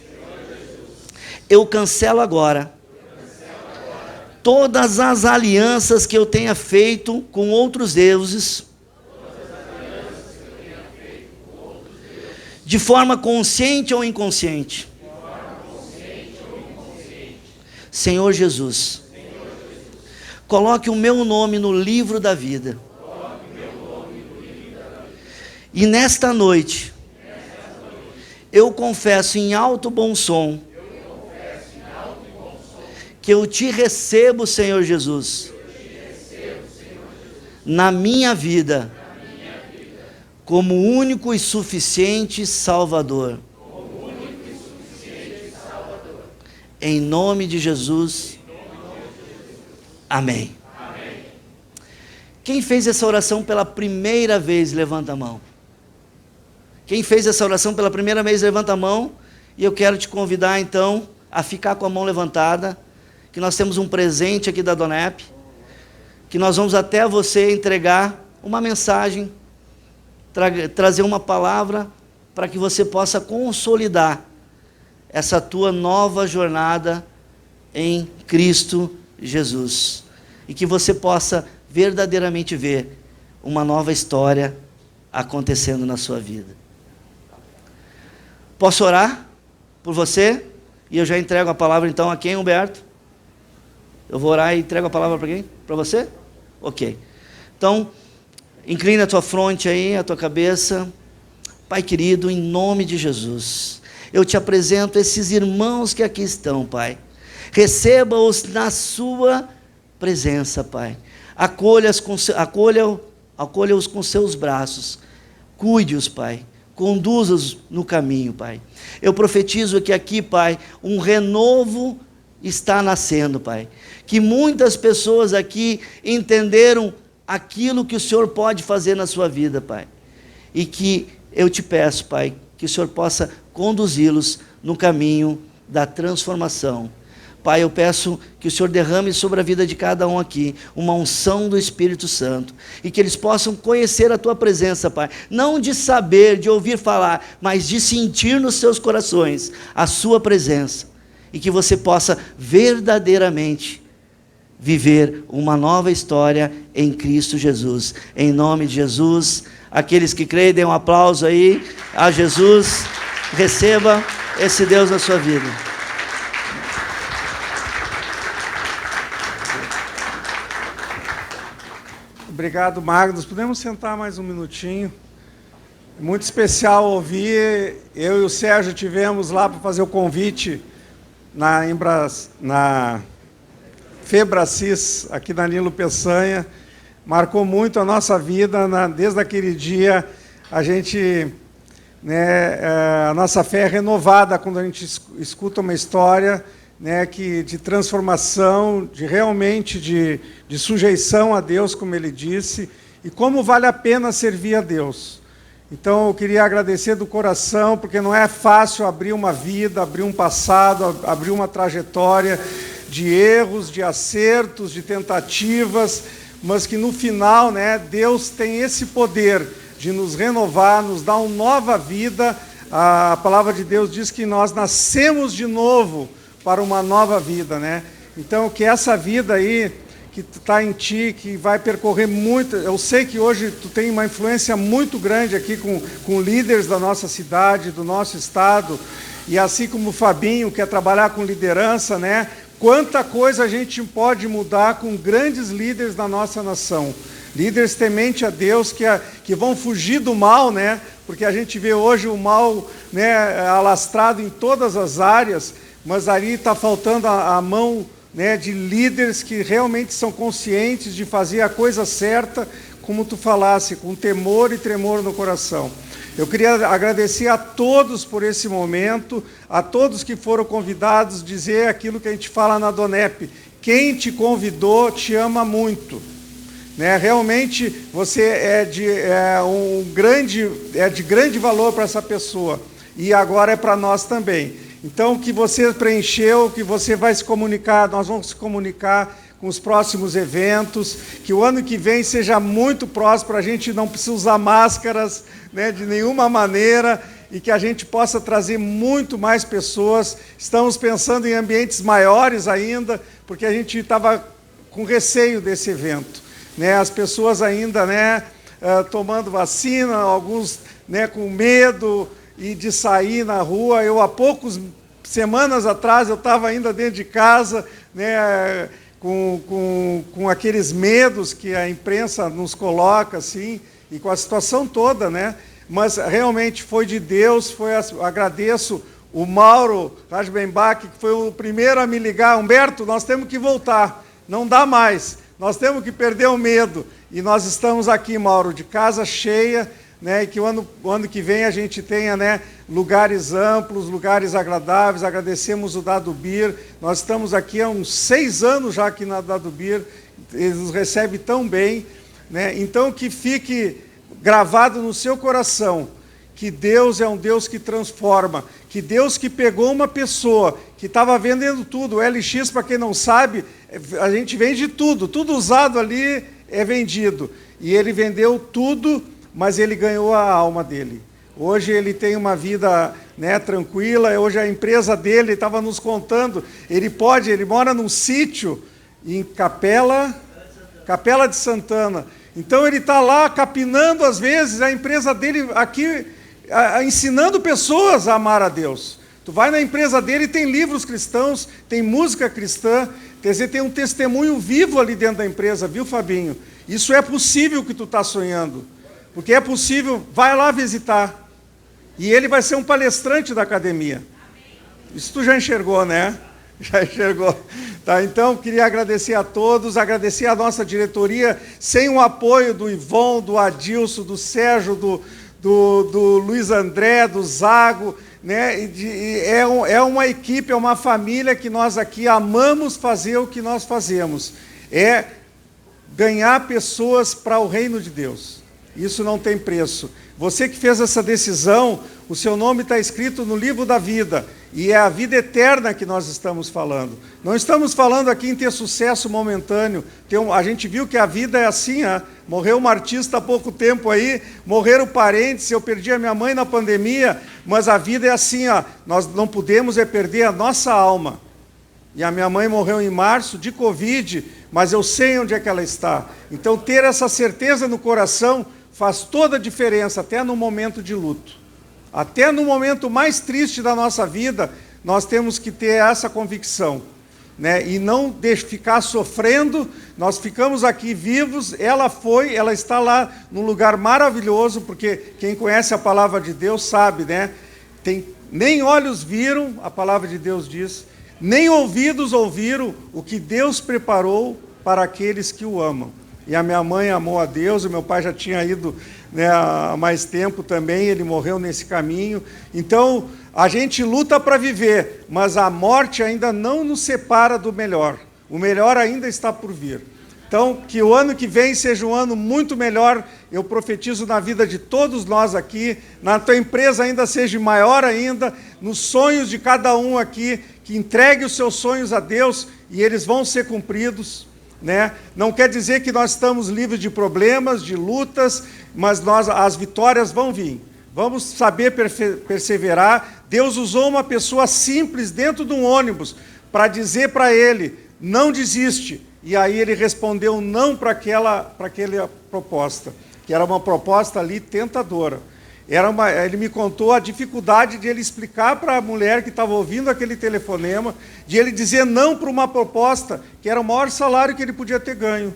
eu cancelo agora todas as alianças que eu tenha feito com outros deuses, de forma consciente ou inconsciente. Senhor Jesus, coloque o meu nome no livro da vida. E nesta noite, eu confesso em alto bom som que eu te recebo, Senhor Jesus, na minha vida, como único e suficiente Salvador. Em nome de Jesus. Amém. Quem fez essa oração pela primeira vez, levanta a mão. Quem fez essa oração pela primeira vez, levanta a mão. E eu quero te convidar então a ficar com a mão levantada, que nós temos um presente aqui da Donep, que nós vamos até você entregar uma mensagem, trazer uma palavra para que você possa consolidar essa tua nova jornada em Cristo Jesus. E que você possa verdadeiramente ver uma nova história acontecendo na sua vida. Posso orar por você? E eu já entrego a palavra então a quem, Humberto? Eu vou orar e entrego a palavra para quem? Para você? Ok. Então, inclina a tua fronte aí, a tua cabeça. Pai querido, em nome de Jesus, eu te apresento esses irmãos que aqui estão, Pai. Receba-os na sua presença, Pai. Acolha-os com seus braços. Cuide-os, Pai. Conduza-os no caminho, Pai. Eu profetizo que aqui, Pai, um renovo está nascendo, Pai. Que muitas pessoas aqui entenderam aquilo que o Senhor pode fazer na sua vida, Pai. E que eu te peço, Pai, que o Senhor possa conduzi-los no caminho da transformação. Pai, eu peço que o Senhor derrame sobre a vida de cada um aqui uma unção do Espírito Santo, e que eles possam conhecer a Tua presença, Pai, não de saber, de ouvir falar, mas de sentir nos seus corações a Sua presença, e que você possa verdadeiramente viver uma nova história em Cristo Jesus. Em nome de Jesus, aqueles que creem, dêem um aplauso aí a Jesus. Receba esse Deus na sua vida. Obrigado, Magnus. Podemos sentar mais um minutinho? Muito especial ouvir. Eu e o Sérgio tivemos lá para fazer o convite na Febracis, aqui na Nilo Peçanha. Marcou muito a nossa vida. Desde aquele dia, a gente, a nossa fé é renovada quando a gente escuta uma história, de transformação, de sujeição a Deus, como ele disse, e como vale a pena servir a Deus. Então, eu queria agradecer do coração, porque não é fácil abrir uma vida, abrir um passado, abrir uma trajetória de erros, de acertos, de tentativas, mas que no final, Deus tem esse poder de nos renovar, nos dar uma nova vida. A palavra de Deus diz que nós nascemos de novo para uma nova vida, Então, que essa vida aí, que está em ti, que vai percorrer muito... Eu sei que hoje tu tem uma influência muito grande aqui com líderes da nossa cidade, do nosso estado, e assim como o Fabinho quer trabalhar com liderança, Quanta coisa a gente pode mudar com grandes líderes da nossa nação. Líderes temente a Deus, que vão fugir do mal, Porque a gente vê hoje o mal, alastrado em todas as áreas, mas ali está faltando a mão, de líderes que realmente são conscientes de fazer a coisa certa, como tu falasse, com temor e tremor no coração. Eu queria agradecer a todos por esse momento, a todos que foram convidados, dizer aquilo que a gente fala na Donep: quem te convidou te ama muito. Realmente você é de grande valor para essa pessoa, e agora é para nós também. Então, que você preencheu, que você vai se comunicar, nós vamos se comunicar com os próximos eventos, que o ano que vem seja muito próspero, a gente não precisa usar máscaras, de nenhuma maneira, e que a gente possa trazer muito mais pessoas. Estamos pensando em ambientes maiores ainda, porque a gente estava com receio desse evento. As pessoas ainda tomando vacina, alguns com medo e de sair na rua. Eu, há poucas semanas atrás, eu estava ainda dentro de casa, com aqueles medos que a imprensa nos coloca, assim, e com a situação toda, Mas realmente foi de Deus. Agradeço o Mauro Rajbenbach, que foi o primeiro a me ligar: Humberto, nós temos que voltar, não dá mais, nós temos que perder o medo. E nós estamos aqui, Mauro, de casa cheia, e que o ano que vem a gente tenha lugares amplos, lugares agradáveis. Agradecemos o Dado Bir. Nós estamos aqui há uns 6 anos já aqui na Dado Bir, eles nos recebem tão bem. Então, que fique gravado no seu coração que Deus é um Deus que transforma, que Deus que pegou uma pessoa que estava vendendo tudo. O LX, para quem não sabe, a gente vende tudo usado ali é vendido. E ele vendeu tudo, mas ele ganhou a alma dele. Hoje ele tem uma vida tranquila. Hoje a empresa dele estava nos contando, ele mora num sítio em Capela de Santana. Então ele está lá capinando, às vezes, a empresa dele aqui, ensinando pessoas a amar a Deus. Tu vai na empresa dele e tem livros cristãos, tem música cristã, quer dizer, tem um testemunho vivo ali dentro da empresa, viu, Fabinho? Isso é possível que tu está sonhando. Porque é possível, vai lá visitar. E ele vai ser um palestrante da academia. Isso tu já enxergou, Já enxergou. Tá, então, queria agradecer a todos, agradecer a nossa diretoria. Sem o apoio do Ivon, do Adilson, do Sérgio, do Luiz André, do Zago, é uma equipe, é uma família que nós aqui amamos fazer o que nós fazemos. É ganhar pessoas para o reino de Deus. Isso não tem preço. Você que fez essa decisão, o seu nome está escrito no livro da vida, e é a vida eterna que nós estamos falando. Não estamos falando aqui em ter sucesso momentâneo. A gente viu que a vida é assim, morreu um artista há pouco tempo aí, morreram parentes, eu perdi a minha mãe na pandemia, mas a vida é assim, nós não podemos perder a nossa alma. E a minha mãe morreu em março de Covid, mas eu sei onde é que ela está. Então, ter essa certeza no coração faz toda a diferença, até no momento de luto. Até no momento mais triste da nossa vida, nós temos que ter essa convicção. né, e não ficar sofrendo. Nós ficamos aqui vivos, ela está lá num lugar maravilhoso, porque quem conhece a palavra de Deus sabe, né? Nem olhos viram, a palavra de Deus diz, nem ouvidos ouviram o que Deus preparou para aqueles que o amam. E a minha mãe amou a Deus, o meu pai já tinha ido, né, há mais tempo também, ele morreu nesse caminho. Então, a gente luta para viver, mas a morte ainda não nos separa do melhor. O melhor ainda está por vir. Então, que o ano que vem seja um ano muito melhor, eu profetizo na vida de todos nós aqui, na tua empresa ainda seja maior ainda, nos sonhos de cada um aqui, que entregue os seus sonhos a Deus e eles vão ser cumpridos. Né? Não quer dizer que nós estamos livres de problemas, de lutas, mas as vitórias vão vir. Vamos saber perseverar. Deus usou uma pessoa simples dentro de um ônibus para dizer para ele, não desiste. E aí ele respondeu não para aquela proposta, que era uma proposta ali tentadora. Ele me contou a dificuldade de ele explicar para a mulher que estava ouvindo aquele telefonema, de ele dizer não para uma proposta que era o maior salário que ele podia ter ganho,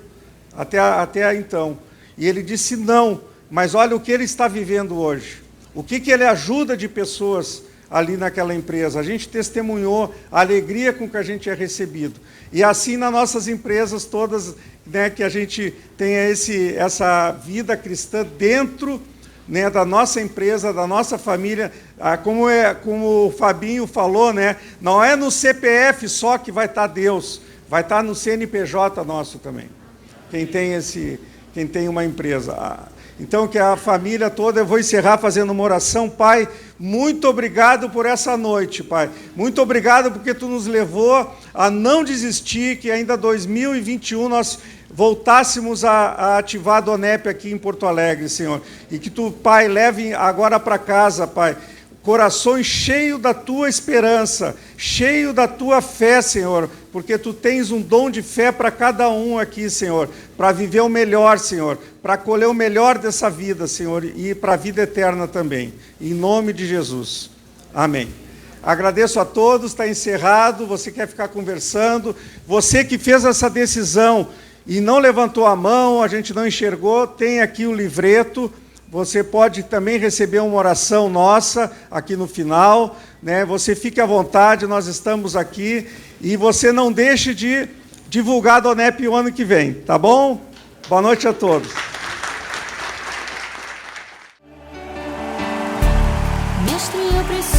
até então. E ele disse não, mas olha o que ele está vivendo hoje. O que ele ajuda de pessoas ali naquela empresa. A gente testemunhou a alegria com que a gente é recebido. E assim nas nossas empresas todas, né, que a gente tenha essa vida cristã dentro, né, da nossa empresa, da nossa família, como o Fabinho falou, né, não é no CPF só que vai estar Deus, vai estar no CNPJ nosso também, quem tem uma empresa. Então, que a família toda, eu vou encerrar fazendo uma oração. Pai, muito obrigado por essa noite, Pai. Muito obrigado porque Tu nos levou a não desistir, que ainda 2021 nós voltássemos a ativar a Donep aqui em Porto Alegre, Senhor. E que Tu, Pai, leve agora para casa, Pai, corações cheios da Tua esperança, cheio da Tua fé, Senhor, porque Tu tens um dom de fé para cada um aqui, Senhor, para viver o melhor, Senhor, para colher o melhor dessa vida, Senhor, e para a vida eterna também. Em nome de Jesus. Amém. Agradeço a todos, está encerrado. Você quer ficar conversando? Você que fez essa decisão e não levantou a mão, a gente não enxergou, tem aqui o livreto. Você pode também receber uma oração nossa aqui no final, né? Você fique à vontade, nós estamos aqui. E você não deixe de divulgar a Donep o ano que vem, tá bom? Boa noite a todos. Mestre, eu preciso